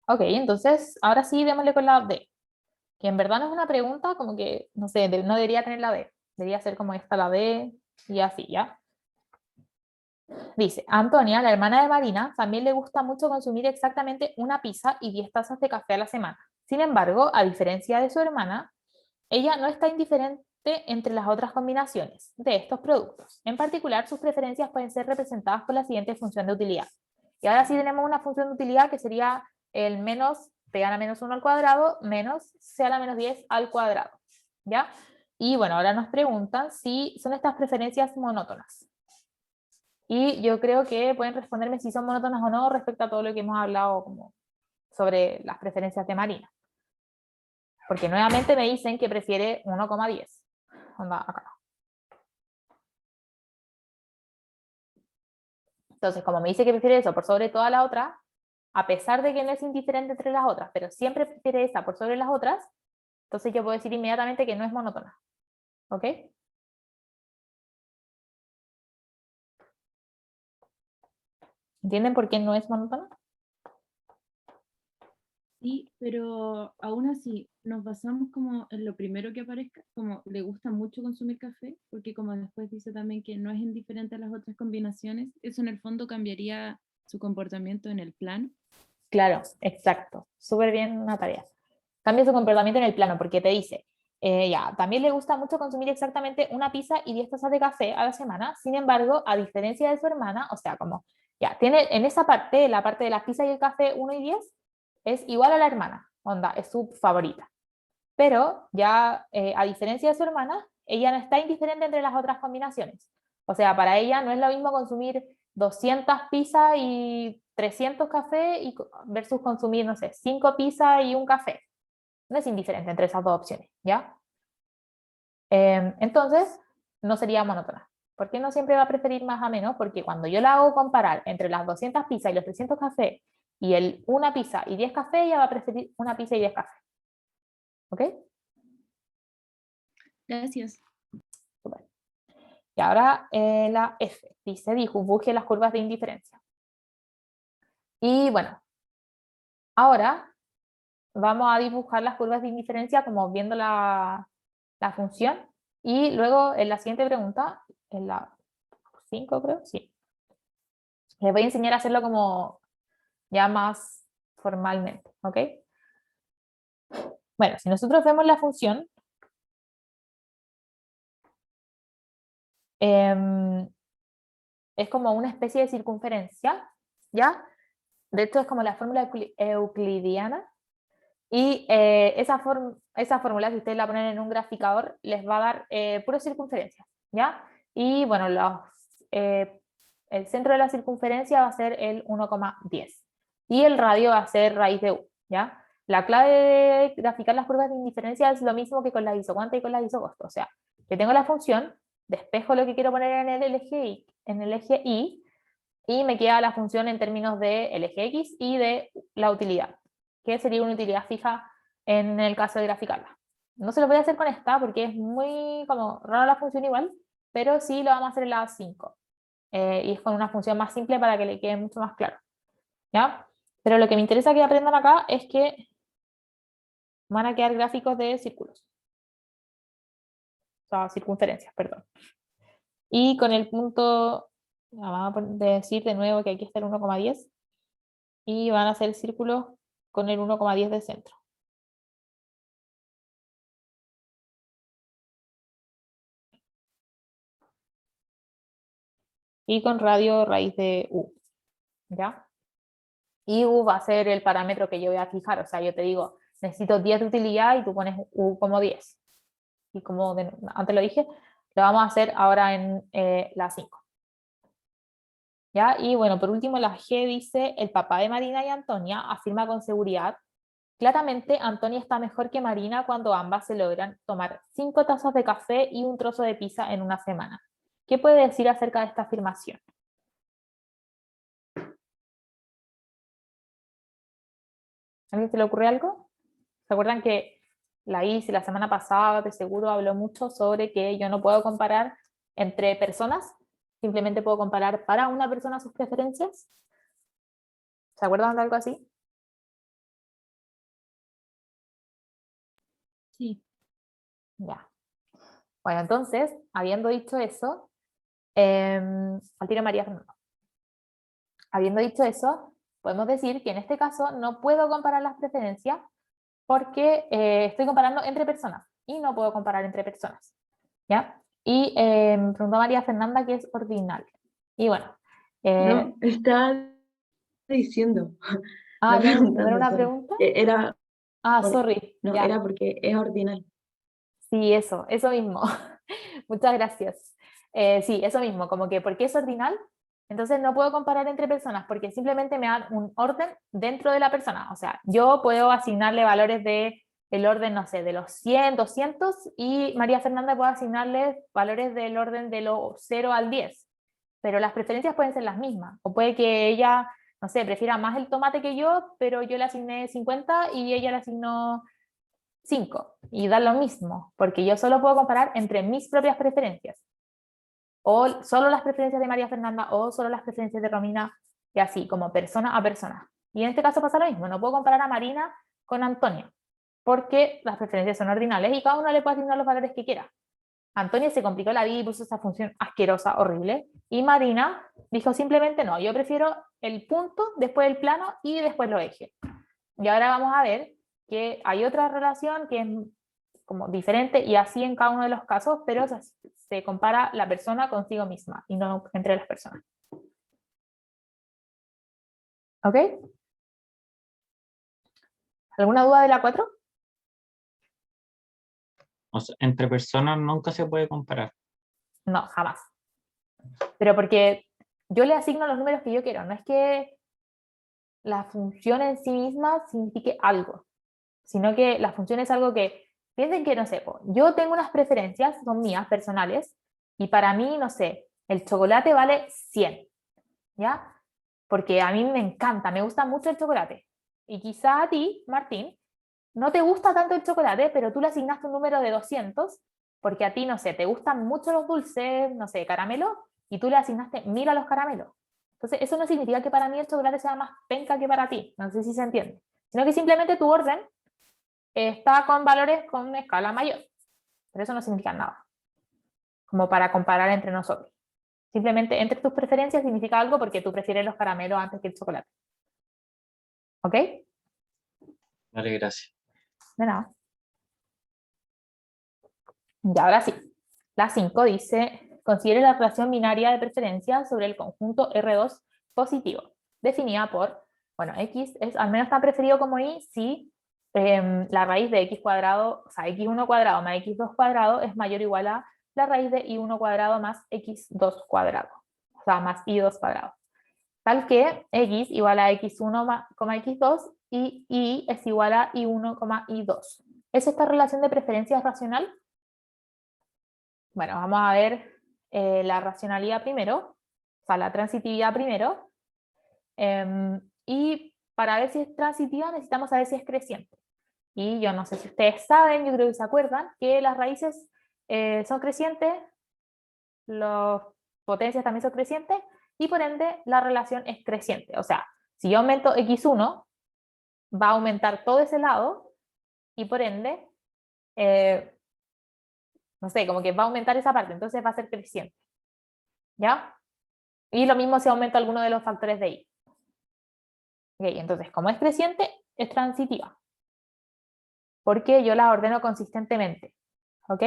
S1: Ok, entonces, ahora sí, démosle con la D. Que en verdad no es una pregunta, como que, no sé, no debería tener la D. Debería ser como esta la D y así, ¿ya? Dice, a Antonia, la hermana de Marina, también le gusta mucho consumir exactamente una pizza y 10 tazas de café a la semana. Sin embargo, a diferencia de su hermana, ella no está indiferente entre las otras combinaciones de estos productos. En particular, sus preferencias pueden ser representadas por la siguiente función de utilidad. Y ahora sí tenemos una función de utilidad que sería el menos p a la menos 1 al cuadrado menos c a la menos 10 al cuadrado. ¿Ya? Y bueno, ahora nos preguntan si son estas preferencias monótonas. Y yo creo que pueden responderme si son monótonas o no respecto a todo lo que hemos hablado como sobre las preferencias de Marina. Porque nuevamente me dicen que prefiere 1,10. Onda acá. Entonces, como me dice que prefiere eso por sobre toda la otra, a pesar de que no es indiferente entre las otras, pero siempre prefiere esa por sobre las otras, entonces yo puedo decir inmediatamente que no es monótona. ¿Ok? ¿Entienden por qué no es monótona?
S2: Sí, pero aún así nos basamos como en lo primero que aparezca, como le gusta mucho consumir café, porque como después dice también que no es indiferente a las otras combinaciones, eso en el fondo cambiaría su comportamiento en el plano.
S1: Claro, exacto. Súper bien, Natalia. Cambia su comportamiento en el plano porque te dice, ya, también le gusta mucho consumir exactamente una pizza y 10 tazas de café a la semana. Sin embargo, a diferencia de su hermana, o sea, como, ya, tiene en esa parte, la parte de las pizzas y el café 1 y 10, es igual a la hermana, onda, es su favorita. Pero ya, a diferencia de su hermana, ella no está indiferente entre las otras combinaciones. O sea, para ella no es lo mismo consumir 200 pizzas y 300 café versus consumir, no sé, 5 pizzas y un café. No es indiferente entre esas dos opciones, ¿ya? Entonces, no sería monótona. ¿Por qué no siempre va a preferir más a menos? Porque cuando yo la hago comparar entre las 200 pizzas y los 300 cafés y una pizza y 10 cafés, ella va a preferir una pizza y 10 cafés. ¿Ok?
S2: Gracias.
S1: Super. Y ahora la F, dice, dibuje las curvas de indiferencia. Y bueno, ahora vamos a dibujar las curvas de indiferencia como viendo la función, y luego en la siguiente pregunta, en la 5 creo, sí, les voy a enseñar a hacerlo como ya más formalmente, ¿ok? Bueno, si nosotros vemos la función, es como una especie de circunferencia, ¿ya? De hecho es como la fórmula euclidiana, y esa fórmula, si ustedes la ponen en un graficador, les va a dar puras circunferencias, ¿ya? Y bueno, el centro de la circunferencia va a ser el 1,10 y el radio va a ser raíz de u, ¿ya? La clave de graficar las curvas de indiferencia es lo mismo que con la isocuanta y con la isocosto, o sea, yo tengo la función, despejo lo que quiero poner en el eje y me queda la función en términos del eje X y de la utilidad, que sería una utilidad fija en el caso de graficarla. No se lo voy a hacer con esta porque es muy como rara la función igual, pero sí lo vamos a hacer en la 5. Y es con una función más simple para que le quede mucho más claro. ¿Ya? Pero lo que me interesa que aprendan acá es que van a quedar gráficos de círculos. O sea, circunferencias, perdón. Y con el punto, vamos a decir de nuevo que aquí está el 1,10 y van a hacer círculos con el 1,10 de centro. Y con radio raíz de u, ¿ya? Y u va a ser el parámetro que yo voy a fijar, o sea, yo te digo, necesito 10 de utilidad y tú pones u como 10. Y como antes lo dije, lo vamos a hacer ahora en la 5. ¿Ya? Y bueno, por último la G dice, el papá de Marina y Antonia afirma con seguridad, claramente Antonia está mejor que Marina cuando ambas se logran tomar 5 tazas de café y un trozo de pizza en una semana. ¿Qué puede decir acerca de esta afirmación? ¿A alguien se le ocurre algo? ¿Se acuerdan que la ICE la semana pasada de seguro habló mucho sobre que yo no puedo comparar entre personas, simplemente puedo comparar para una persona sus preferencias? ¿Se acuerdan de algo así?
S2: Sí.
S1: Ya. Bueno, entonces, habiendo dicho eso, al tiro María Fernanda. Habiendo dicho eso, podemos decir que en este caso no puedo comparar las preferencias porque estoy comparando entre personas y no puedo comparar entre personas. ¿Ya? Y me preguntó María Fernanda qué es ordinal. Y bueno.
S4: No, está diciendo.
S1: ¿No era
S4: preguntando,
S1: una
S4: sorry.
S1: pregunta?
S4: Era,
S1: Sorry.
S4: no,
S1: Ya.
S4: era porque es ordinal.
S1: Sí, eso mismo. Muchas gracias. Sí, eso mismo, como que porque es ordinal, entonces no puedo comparar entre personas porque simplemente me dan un orden dentro de la persona. O sea, yo puedo asignarle valores de el orden, no sé, de los 100, 200 y María Fernanda puede asignarle valores del orden de los 0 al 10. Pero las preferencias pueden ser las mismas. O puede que ella no sé, prefiera más el tomate que yo, pero yo le asigné 50 y ella le asignó 5. Y da lo mismo, porque yo solo puedo comparar entre mis propias preferencias. O solo las preferencias de María Fernanda, o solo las preferencias de Romina, y así, como persona a persona. Y en este caso pasa lo mismo, no puedo comparar a Marina con Antonia, porque las preferencias son ordinales y cada uno le puede asignar los valores que quiera. Antonia se complicó la vida y puso esa función asquerosa, horrible, y Marina dijo simplemente no, yo prefiero el punto, después el plano y después los ejes. Y ahora vamos a ver que hay otra relación que es como diferente y así en cada uno de los casos, pero se compara la persona consigo misma y no entre las personas. ¿Ok? ¿Alguna duda de la 4?
S5: O sea, entre personas nunca se puede comparar.
S1: No, jamás. Pero porque yo le asigno los números que yo quiero, no es que la función en sí misma signifique algo, sino que la función es algo que, piensen que, no sé, yo tengo unas preferencias, son mías, personales, y para mí, no sé, el chocolate vale 100, ¿ya? Porque a mí me encanta, me gusta mucho el chocolate. Y quizá a ti, Martín, no te gusta tanto el chocolate, pero tú le asignaste un número de 200, porque a ti, no sé, te gustan mucho los dulces, no sé, caramelo, y tú le asignaste 1000 a los caramelos. Entonces, eso no significa que para mí el chocolate sea más penca que para ti, no sé si se entiende, sino que simplemente tu orden está con valores con una escala mayor, pero eso no significa nada, como para comparar entre nosotros. Simplemente entre tus preferencias significa algo porque tú prefieres los caramelos antes que el chocolate. ¿Ok?
S5: Vale, gracias.
S1: De nada. Y ahora sí. La 5 dice, considere la relación binaria de preferencia sobre el conjunto R2 positivo, definida por, bueno, X es al menos tan preferido como Y si la raíz de X cuadrado, o sea, X1 cuadrado más X2 cuadrado es mayor o igual a la raíz de Y1 cuadrado más X2 cuadrado, o sea, más Y2 cuadrado. Tal que X igual a X1, X2 y Y es igual a Y1, Y2. ¿Es esta relación de preferencia racional? Bueno, vamos a ver la racionalidad primero, o sea, la transitividad primero. Y para ver si es transitiva necesitamos saber si es creciente. Y yo no sé si ustedes saben, yo creo que se acuerdan, que las raíces son crecientes, las potencias también son crecientes, y por ende la relación es creciente. O sea, si yo aumento x1, va a aumentar todo ese lado, y por ende, no sé, como que va a aumentar esa parte, entonces va a ser creciente. ¿Ya? Y lo mismo si aumento alguno de los factores de Y. Okay, entonces, como es creciente, es transitiva. Porque yo las ordeno consistentemente. ¿Ok?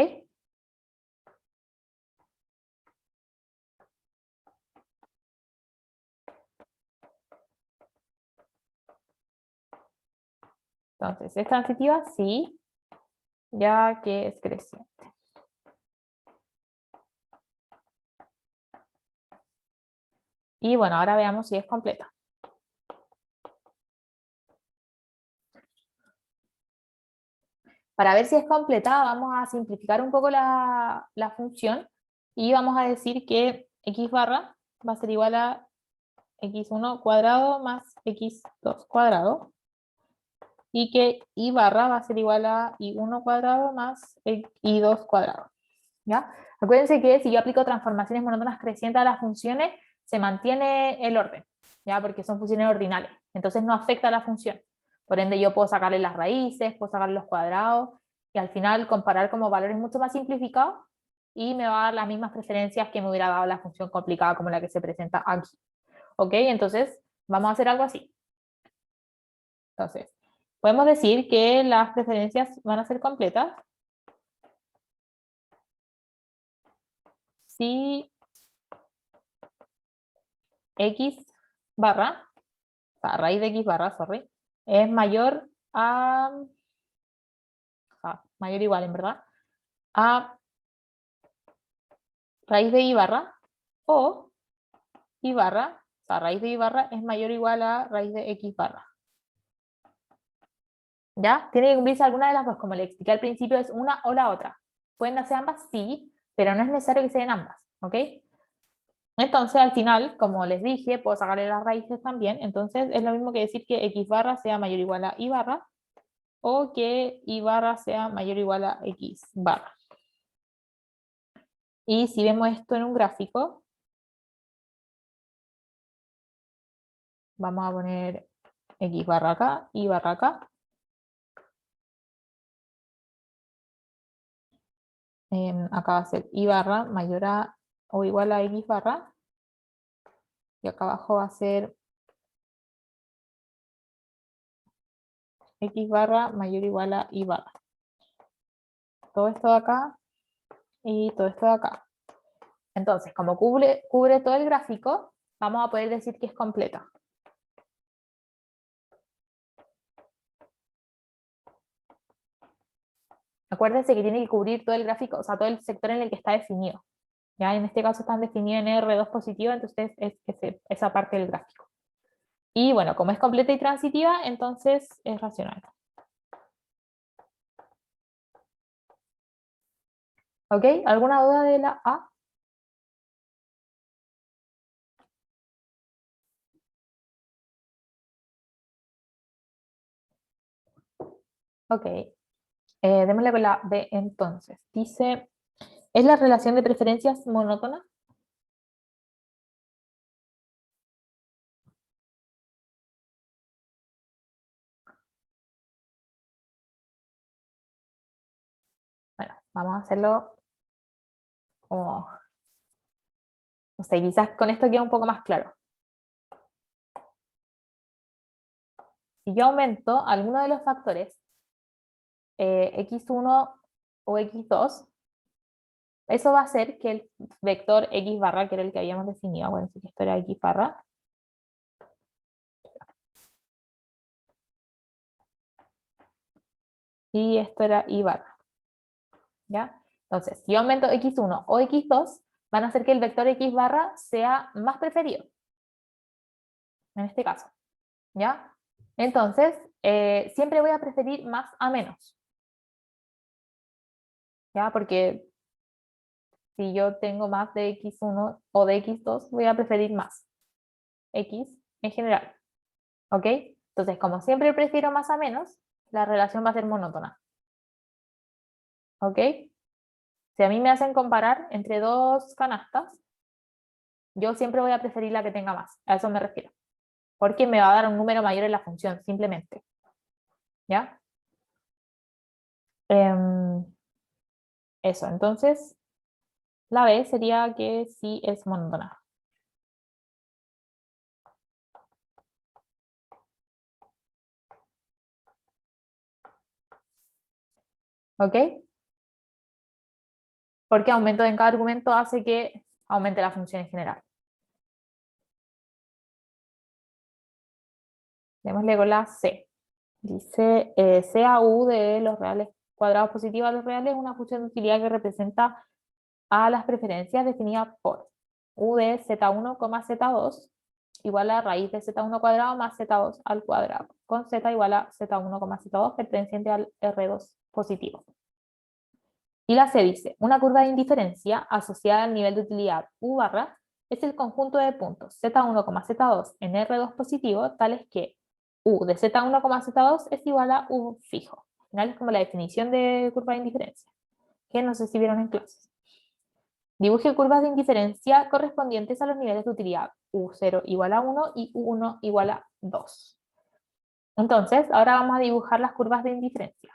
S1: Entonces, ¿es transitiva? Sí, ya que es creciente. Y bueno, ahora veamos si es completa. Para ver si es completa, vamos a simplificar un poco la función y vamos a decir que x barra va a ser igual a x1 cuadrado más x2 cuadrado y que y barra va a ser igual a y1 cuadrado más y2 cuadrado. ¿Ya? Acuérdense que si yo aplico transformaciones monótonas crecientes a las funciones, se mantiene el orden, ¿ya? Porque son funciones ordinales, entonces no afecta a la función. Por ende, yo puedo sacarle las raíces, puedo sacarle los cuadrados, y al final comparar como valores mucho más simplificados, y me va a dar las mismas preferencias que me hubiera dado la función complicada como la que se presenta aquí. ¿Ok? Entonces, vamos a hacer algo así. Entonces, podemos decir que las preferencias van a ser completas si x barra, o sea, raíz de x barra, sorry, es mayor a, mayor o igual en verdad, a raíz de y barra, o y barra, o sea, raíz de y barra es mayor o igual a raíz de x barra. ¿Ya? Tiene que cumplirse alguna de las dos, como le expliqué al principio, es una o la otra. ¿Pueden hacer ambas? Sí, pero no es necesario que se den ambas, ¿ok? Entonces, al final, como les dije, puedo sacarle las raíces también. Entonces, es lo mismo que decir que x barra sea mayor o igual a y barra, o que y barra sea mayor o igual a x barra. Y si vemos esto en un gráfico, vamos a poner x barra acá, y barra acá. Acá va a ser y barra mayor a o igual a x barra. Y acá abajo va a ser x barra mayor o igual a y barra. Todo esto de acá y todo esto de acá. Entonces, como cubre todo el gráfico, vamos a poder decir que es completa. Acuérdense que tiene que cubrir todo el gráfico, o sea, todo el sector en el que está definido. ¿Ya? En este caso están definidos en R2 positivo, entonces es esa parte del gráfico. Y bueno, como es completa y transitiva, entonces es racional. ¿Ok? ¿Alguna duda de la A? Ok. Démosle con la B entonces. Dice, ¿es la relación de preferencias monótona? Bueno, vamos a hacerlo como, no sé, quizás con esto queda un poco más claro. Si yo aumento alguno de los factores, x1 o x2, eso va a hacer que el vector x barra, que era el que habíamos definido, bueno, si esto era x barra, y esto era y barra. ¿Ya? Entonces, si yo aumento x1 o x2, van a hacer que el vector x barra sea más preferido. En este caso. ¿Ya? Entonces, siempre voy a preferir más a menos. ¿Ya? Porque si yo tengo más de x1 o de x2, voy a preferir más x en general. ¿Ok? Entonces, como siempre prefiero más a menos, la relación va a ser monótona. ¿Ok? Si a mí me hacen comparar entre dos canastas, yo siempre voy a preferir la que tenga más. A eso me refiero. Porque me va a dar un número mayor en la función, simplemente. ¿Ya? Eso, entonces, la B sería que sí es monótona. ¿Ok? Porque aumento en cada argumento hace que aumente la función en general. Démosle con la C. Dice C a U de los reales cuadrados positivos a los reales es una función de utilidad que representa a las preferencias definidas por U de Z1, Z2 igual a raíz de Z1 cuadrado más Z2 al cuadrado, con Z igual a Z1, Z2 perteneciente al R2 positivo. Y la C dice, una curva de indiferencia asociada al nivel de utilidad U barra es el conjunto de puntos Z1, Z2 en R2 positivo, tales que U de Z1, Z2 es igual a U fijo. Al final es como la definición de curva de indiferencia, que no sé si vieron en clases. Dibuje curvas de indiferencia correspondientes a los niveles de utilidad U0 igual a 1 y U1 igual a 2. Entonces, ahora vamos a dibujar las curvas de indiferencia.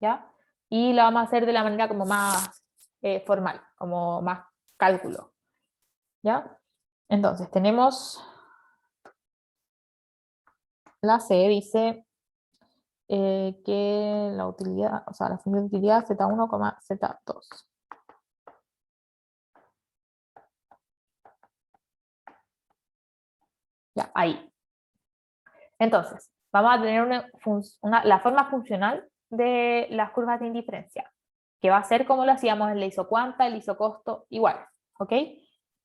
S1: ¿Ya? Y lo vamos a hacer de la manera como más formal, como más cálculo. ¿Ya? Entonces, tenemos la C, dice que la utilidad, o sea, la función de utilidad Z1, Z2. Ya, ahí. Entonces, vamos a tener la forma funcional de las curvas de indiferencia, que va a ser como lo hacíamos en la isocuanta, el isocosto, igual. ¿Ok?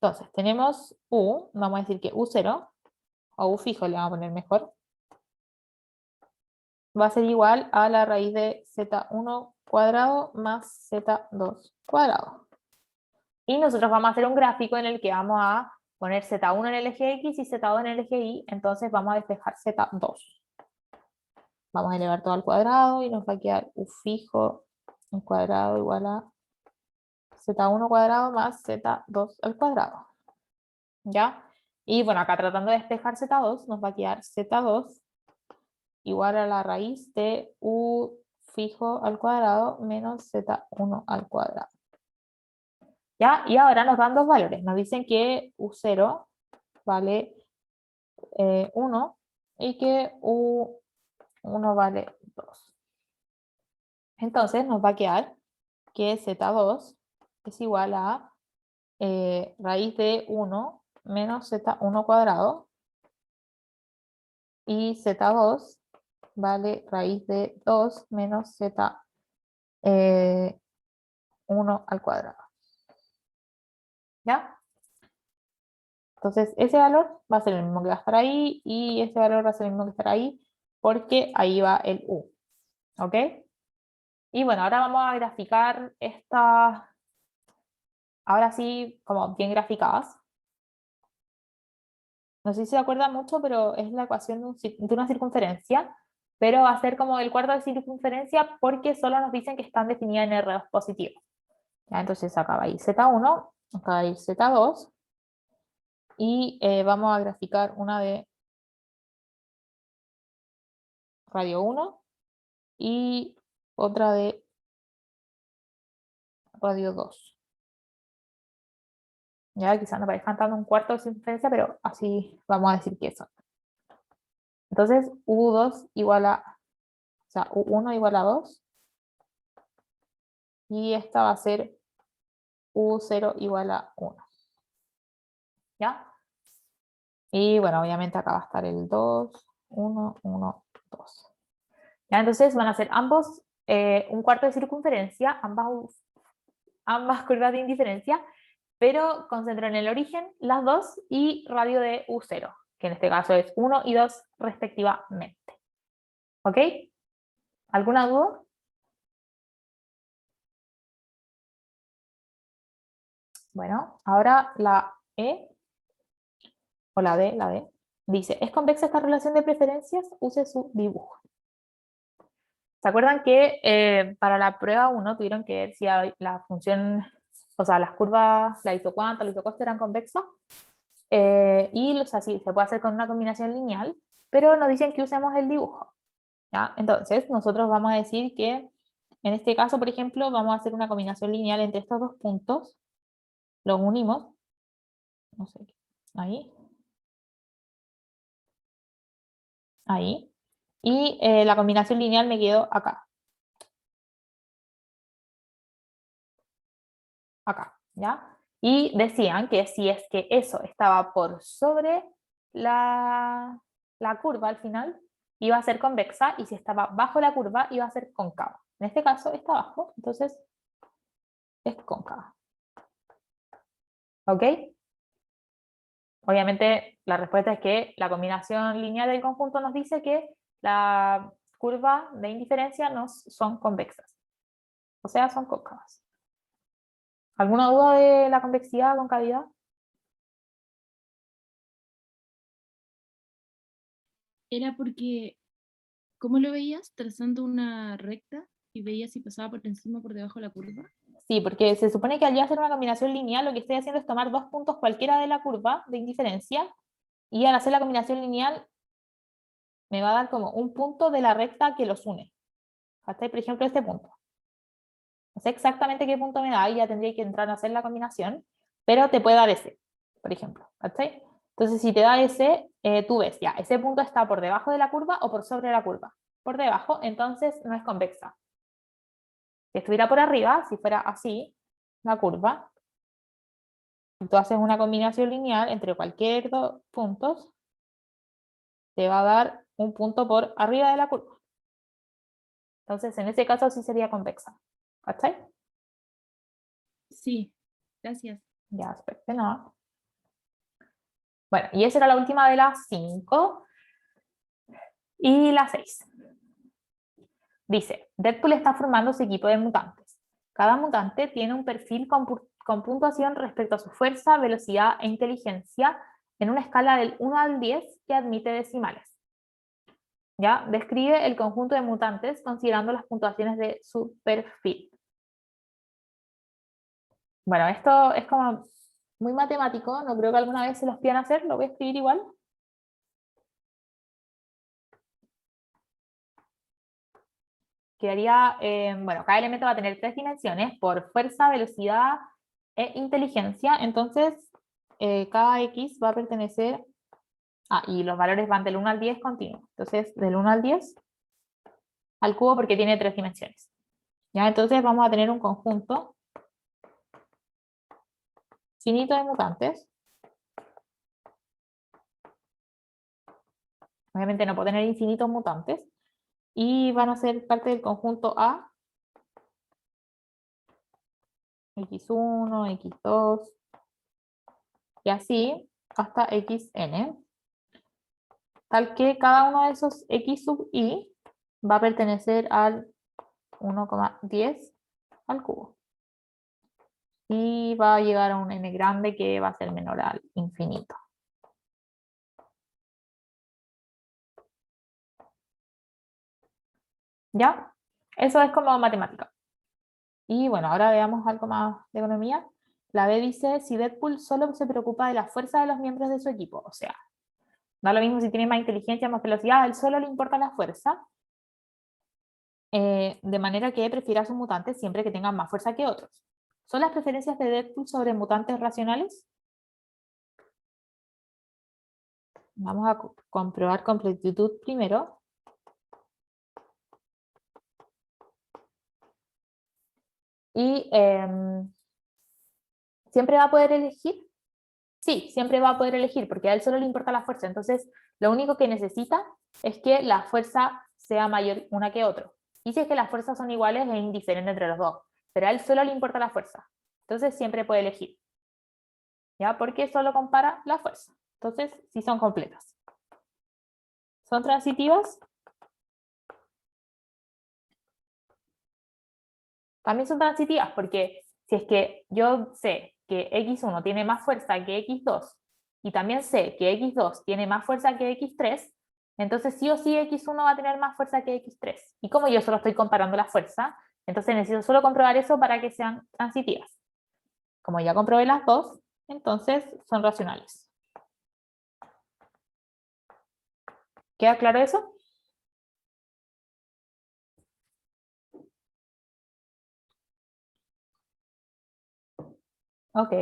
S1: Entonces, tenemos U, vamos a decir que U0, o U fijo le vamos a poner mejor, va a ser igual a la raíz de Z1 cuadrado más Z2 cuadrado. Y nosotros vamos a hacer un gráfico en el que vamos a poner Z1 en el eje X y Z2 en el eje Y, entonces vamos a despejar Z2. Vamos a elevar todo al cuadrado y nos va a quedar U fijo al cuadrado igual a Z1 cuadrado más Z2 al cuadrado. ¿Ya? Y bueno, acá tratando de despejar Z2, nos va a quedar Z2 igual a la raíz de U fijo al cuadrado menos Z1 al cuadrado. ¿Ya? Y ahora nos dan dos valores. Nos dicen que U0 vale 1 y que U1 vale 2. Entonces nos va a quedar que Z2 es igual a raíz de 1 menos Z1 cuadrado y Z2 vale raíz de 2 menos Z1 al cuadrado. ¿Ya? Entonces ese valor va a ser el mismo que va a estar ahí y ese valor va a ser el mismo que estará ahí porque ahí va el U. ¿Ok? Y bueno, ahora vamos a graficar estas, ahora sí, como bien graficadas. No sé si se acuerdan mucho, pero es la ecuación de una circunferencia, pero va a ser como el cuarto de circunferencia porque solo nos dicen que están definidas en R2 positivo. ¿Ya? Entonces acá va a ir Z1, acá va a ir Z2, y vamos a graficar una de radio 1 y otra de radio 2. Ya quizás no parezcan tanto un cuarto de circunferencia, pero así vamos a decir que son. Entonces U2 igual a, o sea, U1 igual a 2. Y esta va a ser U0 igual a 1. ¿Ya? Y bueno, obviamente acá va a estar el 2, 1, 1, 2. ¿Ya? Entonces van a ser ambos un cuarto de circunferencia, ambas curvas de indiferencia, pero concentro en el origen las dos y radio de U0, que en este caso es 1 y 2 respectivamente. ¿Ok? ¿Alguna duda? Bueno, ahora la E, o la D, dice, ¿es convexa esta relación de preferencias? Use su dibujo. ¿Se acuerdan que para la prueba 1 tuvieron que ver si la función, o sea, las curvas, la isocuanta, la isocosta eran convexas? Y o sea, sí, se puede hacer con una combinación lineal, pero nos dicen que usemos el dibujo. ¿Ya? Entonces, nosotros vamos a decir que, en este caso, por ejemplo, vamos a hacer una combinación lineal entre estos dos puntos, los unimos, no sé, ahí, ahí, y la combinación lineal me quedó acá. Acá, ¿ya? Y decían que si es que eso estaba por sobre la curva al final, iba a ser convexa, y si estaba bajo la curva, iba a ser cóncava. En este caso está abajo, entonces es cóncava. ¿Ok? Obviamente la respuesta es que la combinación lineal del conjunto nos dice que la curva de indiferencia no son convexas, o sea, son cóncavas. ¿Alguna duda de la convexidad o concavidad?
S2: Era porque, ¿cómo lo veías? Trazando una recta y veías si pasaba por encima o por debajo de la curva.
S1: Sí, porque se supone que al yo hacer una combinación lineal, lo que estoy haciendo es tomar dos puntos cualquiera de la curva de indiferencia, y al hacer la combinación lineal me va a dar como un punto de la recta que los une. ¿Cachai? Por ejemplo, este punto. No sé exactamente qué punto me da, y ya tendría que entrar a hacer la combinación, pero te puede dar ese, por ejemplo. ¿Cachai? Entonces, si te da ese, tú ves, ya, ese punto está por debajo de la curva o por sobre la curva. Por debajo, entonces no es convexa. Si estuviera por arriba, si fuera así, la curva, y tú haces una combinación lineal entre cualquier dos puntos, te va a dar un punto por arriba de la curva. Entonces, en ese caso sí sería convexa. ¿Cachai?
S2: Sí, gracias.
S1: Ya, perfecto, no. Bueno, y esa era la última de las 5. Y la 6. Dice, Deadpool está formando su equipo de mutantes. Cada mutante tiene un perfil con puntuación respecto a su fuerza, velocidad e inteligencia en una escala del 1 al 10 que admite decimales. ¿Ya? Describe el conjunto de mutantes considerando las puntuaciones de su perfil. Bueno, esto es como muy matemático, no creo que alguna vez se los pidan hacer, lo voy a escribir igual. Quedaría, bueno, cada elemento va a tener 3 dimensiones por fuerza, velocidad e inteligencia, entonces cada X va a pertenecer, y los valores van del 1 al 10 continuos, entonces del 1 al 10 al cubo porque tiene 3 dimensiones. ¿Ya? Entonces vamos a tener un conjunto finito de mutantes. Obviamente no puedo tener infinitos mutantes. Y van a ser parte del conjunto A, X1, X2, y así hasta Xn. Tal que cada uno de esos X sub I va a pertenecer al 1,10 al cubo. Y va a llegar a un n grande que va a ser menor al infinito. ¿Ya? Eso es como matemática. Y bueno, ahora veamos algo más de economía. La B dice, si Deadpool solo se preocupa de la fuerza de los miembros de su equipo, o sea, da lo mismo si tiene más inteligencia, más velocidad, a él solo le importa la fuerza, de manera que prefiera a sus mutantes siempre que tengan más fuerza que otros. ¿Son las preferencias de Deadpool sobre mutantes racionales? Vamos a comprobar completitud primero. Y ¿siempre va a poder elegir? Sí, siempre va a poder elegir, porque a él solo le importa la fuerza. Entonces, lo único que necesita es que la fuerza sea mayor una que otro. Y si es que las fuerzas son iguales, es indiferente entre los dos. Pero a él solo le importa la fuerza. Entonces, siempre puede elegir. ¿Ya? Porque solo compara la fuerza. Entonces, sí son completas. ¿Son transitivas? También son transitivas, porque si es que yo sé que X1 tiene más fuerza que X2, y también sé que X2 tiene más fuerza que X3, entonces sí o sí X1 va a tener más fuerza que X3. Y como yo solo estoy comparando la fuerza, entonces necesito solo comprobar eso para que sean transitivas. Como ya comprobé las dos, entonces son racionales. ¿Queda claro eso? Ok.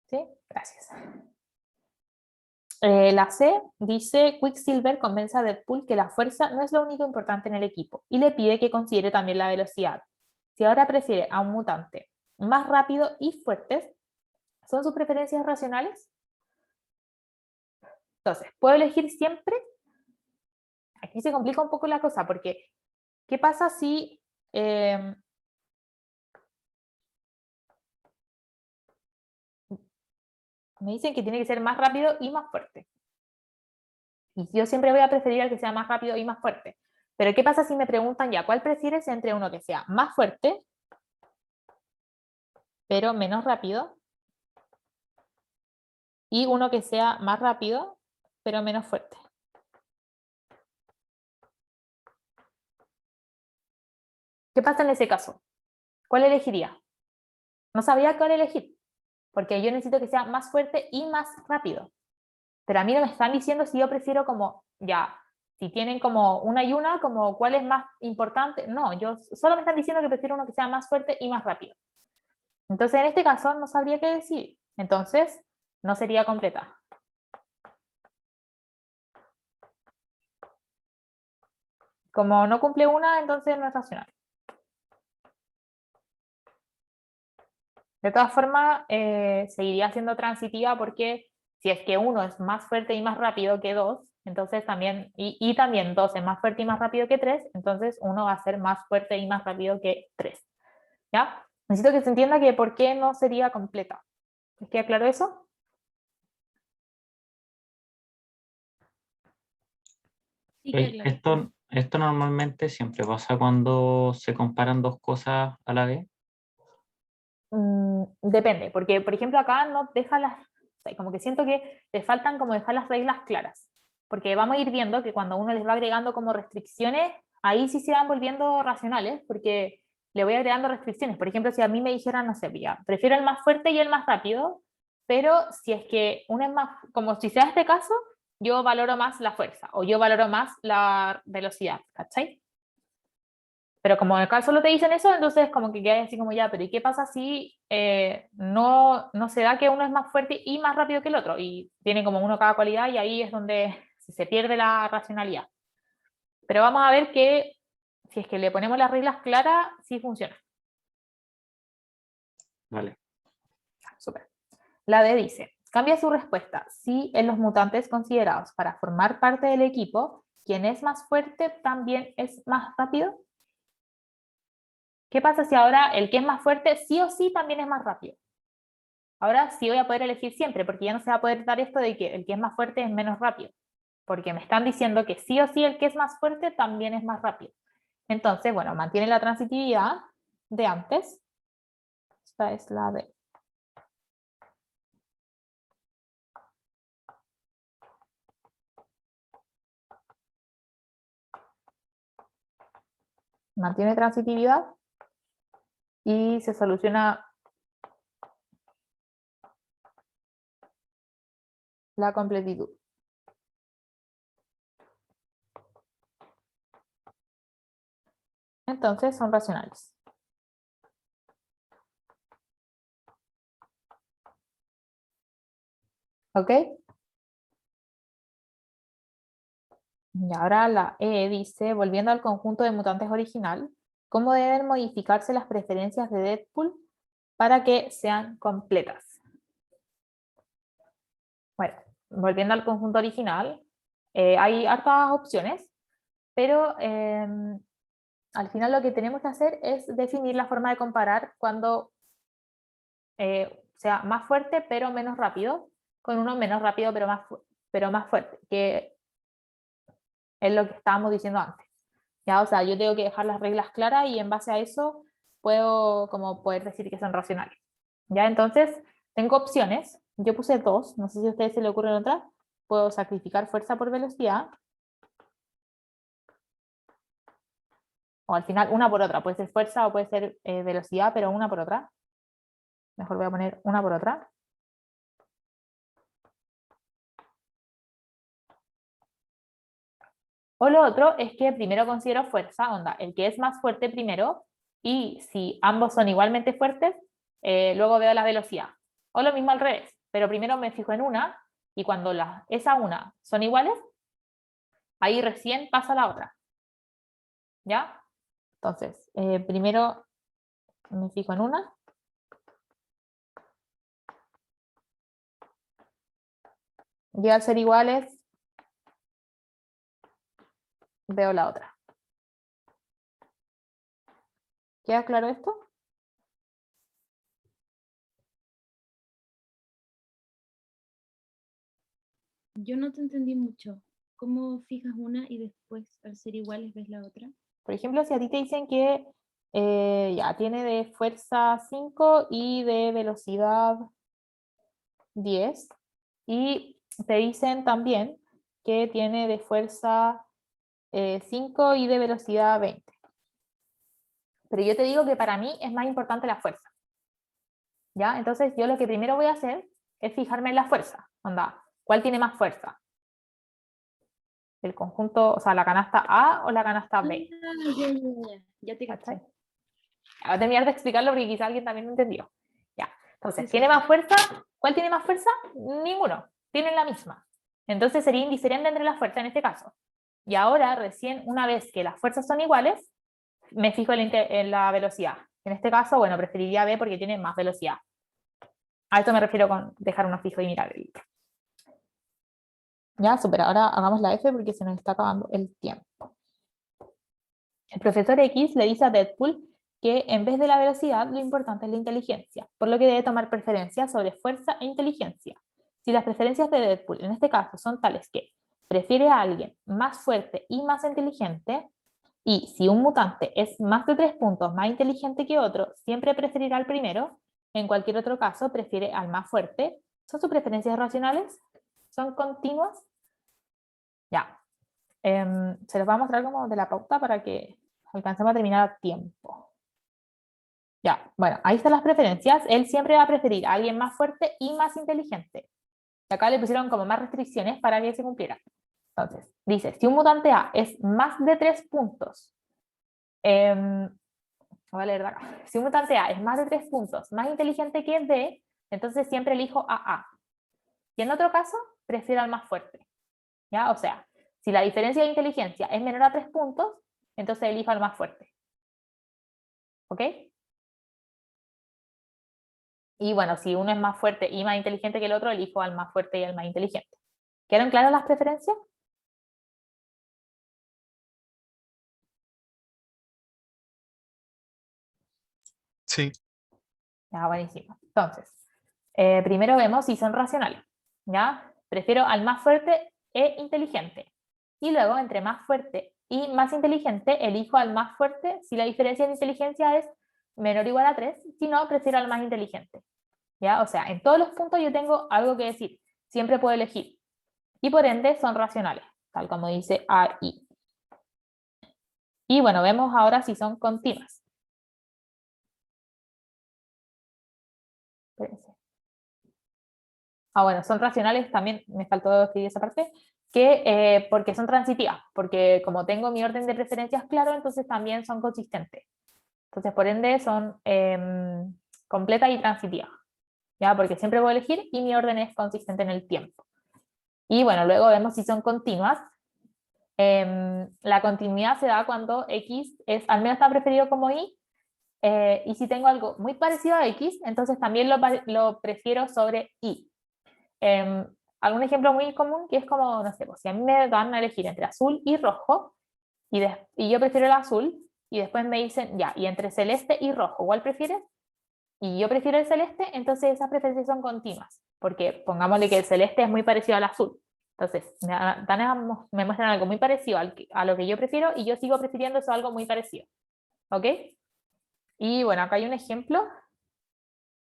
S1: Sí, gracias. La C dice, Quicksilver convence a Deadpool que la fuerza no es lo único importante en el equipo y le pide que considere también la velocidad. Si ahora prefiere a un mutante más rápido y fuerte, ¿son sus preferencias racionales? Entonces, ¿puedo elegir siempre? Aquí se complica un poco la cosa porque, ¿qué pasa si me dicen que tiene que ser más rápido y más fuerte? Y yo siempre voy a preferir al que sea más rápido y más fuerte. Pero ¿qué pasa si me preguntan ya, ¿cuál prefieres entre uno que sea más fuerte, pero menos rápido, y uno que sea más rápido, pero menos fuerte? ¿Qué pasa en ese caso? ¿Cuál elegiría? No sabía cuál elegir, porque yo necesito que sea más fuerte y más rápido. Pero a mí no me están diciendo si yo prefiero como, ya, si tienen como una y una, como cuál es más importante. No, yo solo me están diciendo que prefiero uno que sea más fuerte y más rápido. Entonces, en este caso, no sabría qué decir. Entonces, no sería completa. Como no cumple una, entonces no es racional. De todas formas, seguiría siendo transitiva porque si es que uno es más fuerte y más rápido que dos, entonces también, y también dos es más fuerte y más rápido que tres, entonces uno va a ser más fuerte y más rápido que tres. ¿Ya? Necesito que se entienda que por qué no sería completa. ¿Les queda claro eso?
S2: Sí,
S5: Ok,
S2: queda claro.
S5: Esto normalmente siempre pasa cuando se comparan dos cosas a la vez.
S1: Depende, porque por ejemplo acá no deja las, o sea, como que siento que le faltan como dejar las reglas claras, porque vamos a ir viendo que cuando uno les va agregando como restricciones, ahí sí se van volviendo racionales, porque le voy agregando restricciones. Por ejemplo, si a mí me dijeran, no sé, ya, prefiero el más fuerte y el más rápido, pero si es que uno es más, como si sea este caso, yo valoro más la fuerza, o yo valoro más la velocidad, ¿cachai? Pero como en el caso solo te dicen eso, entonces como que queda así como ya, pero ¿y qué pasa si no se da que uno es más fuerte y más rápido que el otro? Y tiene como uno cada cualidad y ahí es donde se pierde la racionalidad. Pero vamos a ver que si es que le ponemos las reglas claras, sí funciona.
S5: Vale.
S1: Súper. La D dice, cambia su respuesta. Si en los mutantes considerados para formar parte del equipo, quien es más fuerte también es más rápido. ¿Qué pasa si ahora el que es más fuerte sí o sí también es más rápido? Ahora sí voy a poder elegir siempre, porque ya no se va a poder dar esto de que el que es más fuerte es menos rápido, porque me están diciendo que sí o sí el que es más fuerte también es más rápido. Entonces, bueno, mantiene la transitividad de antes. Esta es la D. Mantiene transitividad y se soluciona la completitud. Entonces son racionales. ¿Ok? Y ahora la E dice, volviendo al conjunto de mutantes original, ¿cómo deben modificarse las preferencias de Deadpool para que sean completas? Bueno, volviendo al conjunto original, hay hartas opciones, pero al final lo que tenemos que hacer es definir la forma de comparar cuando sea más fuerte pero menos rápido, con uno menos rápido pero más fuerte, que es lo que estábamos diciendo antes. ¿Ya? O sea, yo tengo que dejar las reglas claras y en base a eso puedo como poder decir que son racionales. ¿Ya? Entonces, tengo opciones. Yo puse dos, no sé si a ustedes se le ocurren otras. Puedo sacrificar fuerza por velocidad. O al final una por otra. Puede ser fuerza o puede ser velocidad, pero una por otra. Mejor voy a poner una por otra. O lo otro es que primero considero fuerza, onda, el que es más fuerte primero, y si ambos son igualmente fuertes, luego veo la velocidad. O lo mismo al revés, pero primero me fijo en una, y cuando esa una son iguales, ahí recién pasa la otra. ¿Ya? Entonces, primero me fijo en una. Y al ser iguales, veo la otra. ¿Queda claro esto?
S2: Yo no te entendí mucho. ¿Cómo fijas una y después, al ser iguales, ves la otra?
S1: Por ejemplo, si a ti te dicen que ya tiene de fuerza 5 y de velocidad 10, y te dicen también que tiene de fuerza 5 y de velocidad 20. Pero yo te digo que para mí es más importante la fuerza. ¿Ya? Entonces yo lo que primero voy a hacer es fijarme en la fuerza. Onda, ¿cuál tiene más fuerza? ¿El conjunto, o sea, la canasta A o la canasta B?
S2: Ya te
S1: ¿Cachai?
S2: caché.
S1: Voy a terminar de explicarlo porque quizá alguien también no entendió. Ya. Entonces,
S2: Sí, sí,
S1: ¿tiene
S2: sí.
S1: más fuerza? ¿Cuál tiene más fuerza? Ninguno. Tienen la misma. Entonces sería indiferente entre las fuerzas en este caso. Y ahora, recién, una vez que las fuerzas son iguales, me fijo en la velocidad. En este caso, bueno, preferiría B porque tiene más velocidad. A esto me refiero con dejar uno fijo y mirar el libro. Ya, súper. Ahora hagamos la F porque se nos está acabando el tiempo. El profesor X le dice a Deadpool que en vez de la velocidad, lo importante es la inteligencia, por lo que debe tomar preferencia sobre fuerza e inteligencia. Si las preferencias de Deadpool en este caso son tales que prefiere a alguien más fuerte y más inteligente, y si un mutante es más de 3 puntos más inteligente que otro, siempre preferirá al primero, en cualquier otro caso prefiere al más fuerte. ¿Son sus preferencias racionales? ¿Son continuas? Ya. Se los voy a mostrar como de la pauta para que alcancemos a terminar a tiempo. Ya, bueno, ahí están las preferencias. Él siempre va a preferir a alguien más fuerte y más inteligente. Y acá le pusieron como más restricciones para que se cumpliera. Entonces, dice, si un mutante A es más de 3 puntos, voy a leer de acá. Si un mutante A es más de 3 puntos más inteligente que B, entonces siempre elijo a A. Y en otro caso, prefiero al más fuerte. ¿Ya? O sea, si la diferencia de inteligencia es menor a 3 puntos, entonces elijo al más fuerte. ¿Ok? Y bueno, si uno es más fuerte y más inteligente que el otro, elijo al más fuerte y al más inteligente. ¿Quedaron claras las preferencias?
S3: Sí.
S1: Ya, buenísimo. Entonces, primero vemos si son racionales. ¿Ya? Prefiero al más fuerte e inteligente. Y luego, entre más fuerte y más inteligente, elijo al más fuerte si la diferencia de inteligencia es menor o igual a 3. Si no, prefiero al más inteligente. ¿Ya? O sea, en todos los puntos yo tengo algo que decir. Siempre puedo elegir. Y por ende son racionales, tal como dice ahí. Y bueno, vemos ahora si son continuas. Espérense. Bueno, son racionales, también me faltó escribir esa parte, que porque son transitivas, porque como tengo mi orden de preferencias claro, entonces también son consistentes. Entonces, por ende, son completas y transitivas, ¿ya? Porque siempre voy a elegir y mi orden es consistente en el tiempo. Y bueno, luego vemos si son continuas. La continuidad se da cuando X es al menos tan preferido como Y, y si tengo algo muy parecido a X, entonces también lo prefiero sobre Y. Algún ejemplo muy común que es como, no sé, pues, si a mí me dan a elegir entre azul y rojo, y yo prefiero el azul, y después me dicen, ya, y entre celeste y rojo, ¿cuál prefieres? Y yo prefiero el celeste, entonces esas preferencias son continuas, porque pongámosle que el celeste es muy parecido al azul. Entonces, me muestran algo muy parecido a lo que yo prefiero, y yo sigo prefiriendo eso algo muy parecido. ¿Ok? Y bueno, acá hay un ejemplo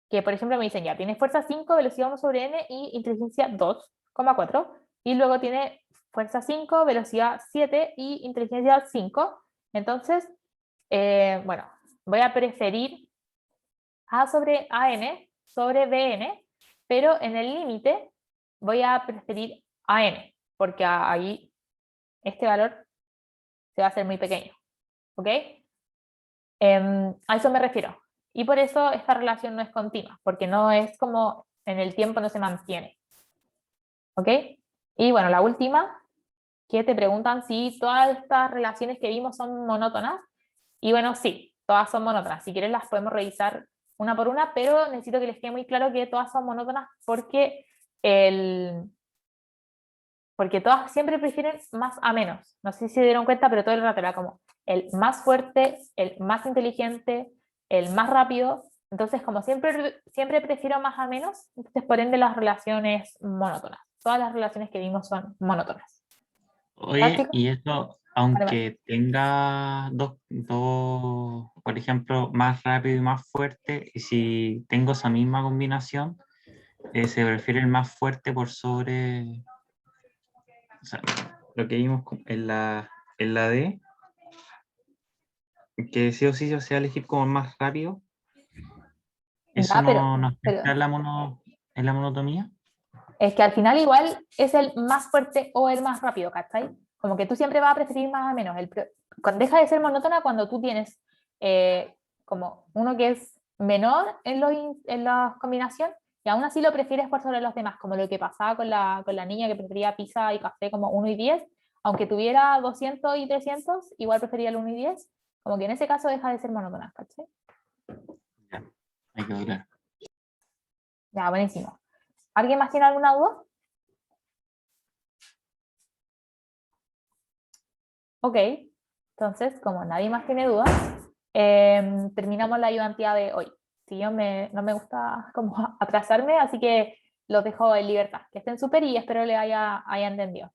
S1: que por ejemplo me dicen, ya, tiene fuerza 5, velocidad 1 sobre n y inteligencia 2,4, y luego tiene fuerza 5, velocidad 7 y inteligencia 5. Entonces, bueno, voy a preferir A sobre AN sobre BN, pero en el límite voy a preferir AN, porque ahí este valor se va a hacer muy pequeño. ¿Ok? A eso me refiero. Y por eso esta relación no es continua, porque no es como en el tiempo no se mantiene. ¿Ok? Y bueno, la última, que te preguntan si todas estas relaciones que vimos son monótonas. Y bueno, sí, todas son monótonas. Si quieres las podemos revisar una por una, pero necesito que les quede muy claro que todas son monótonas porque todas siempre prefieren más a menos. No sé si se dieron cuenta, pero todo el rato era como el más fuerte, el más inteligente, el más rápido. Entonces, como siempre prefiero más a menos, entonces por ende las relaciones monótonas. Todas las relaciones que vimos son monótonas.
S5: Oye, y eso,
S1: Vale, vale.
S5: aunque tenga dos, por ejemplo, más rápido y más fuerte, y si tengo esa misma combinación, se prefiere el más fuerte por sobre, o sea, lo que vimos en la D, que sí o sí se va a elegir como el más rápido. ¿Eso
S1: Ya,
S5: no
S1: pero
S5: está en la monotonía?
S1: es que al final igual es el más fuerte o el más rápido, ¿cachai? Como que tú siempre vas a preferir más a menos. Deja de ser monótona cuando tú tienes como uno que es menor en la combinación y aún así lo prefieres por sobre los demás, como lo que pasaba con la niña que prefería pizza y café como 1 y 10, aunque tuviera 200 y 300, igual prefería el 1 y 10, como que en ese caso deja de ser monótona, ¿cachai?
S5: Ya, hay que hablar.
S1: Ya, buenísimo. ¿Alguien más tiene alguna duda? Ok, entonces, como nadie más tiene dudas, terminamos la ayudantía de hoy. Si yo no me gusta como atrasarme, así que los dejo en libertad. Que estén súper y espero les haya entendido.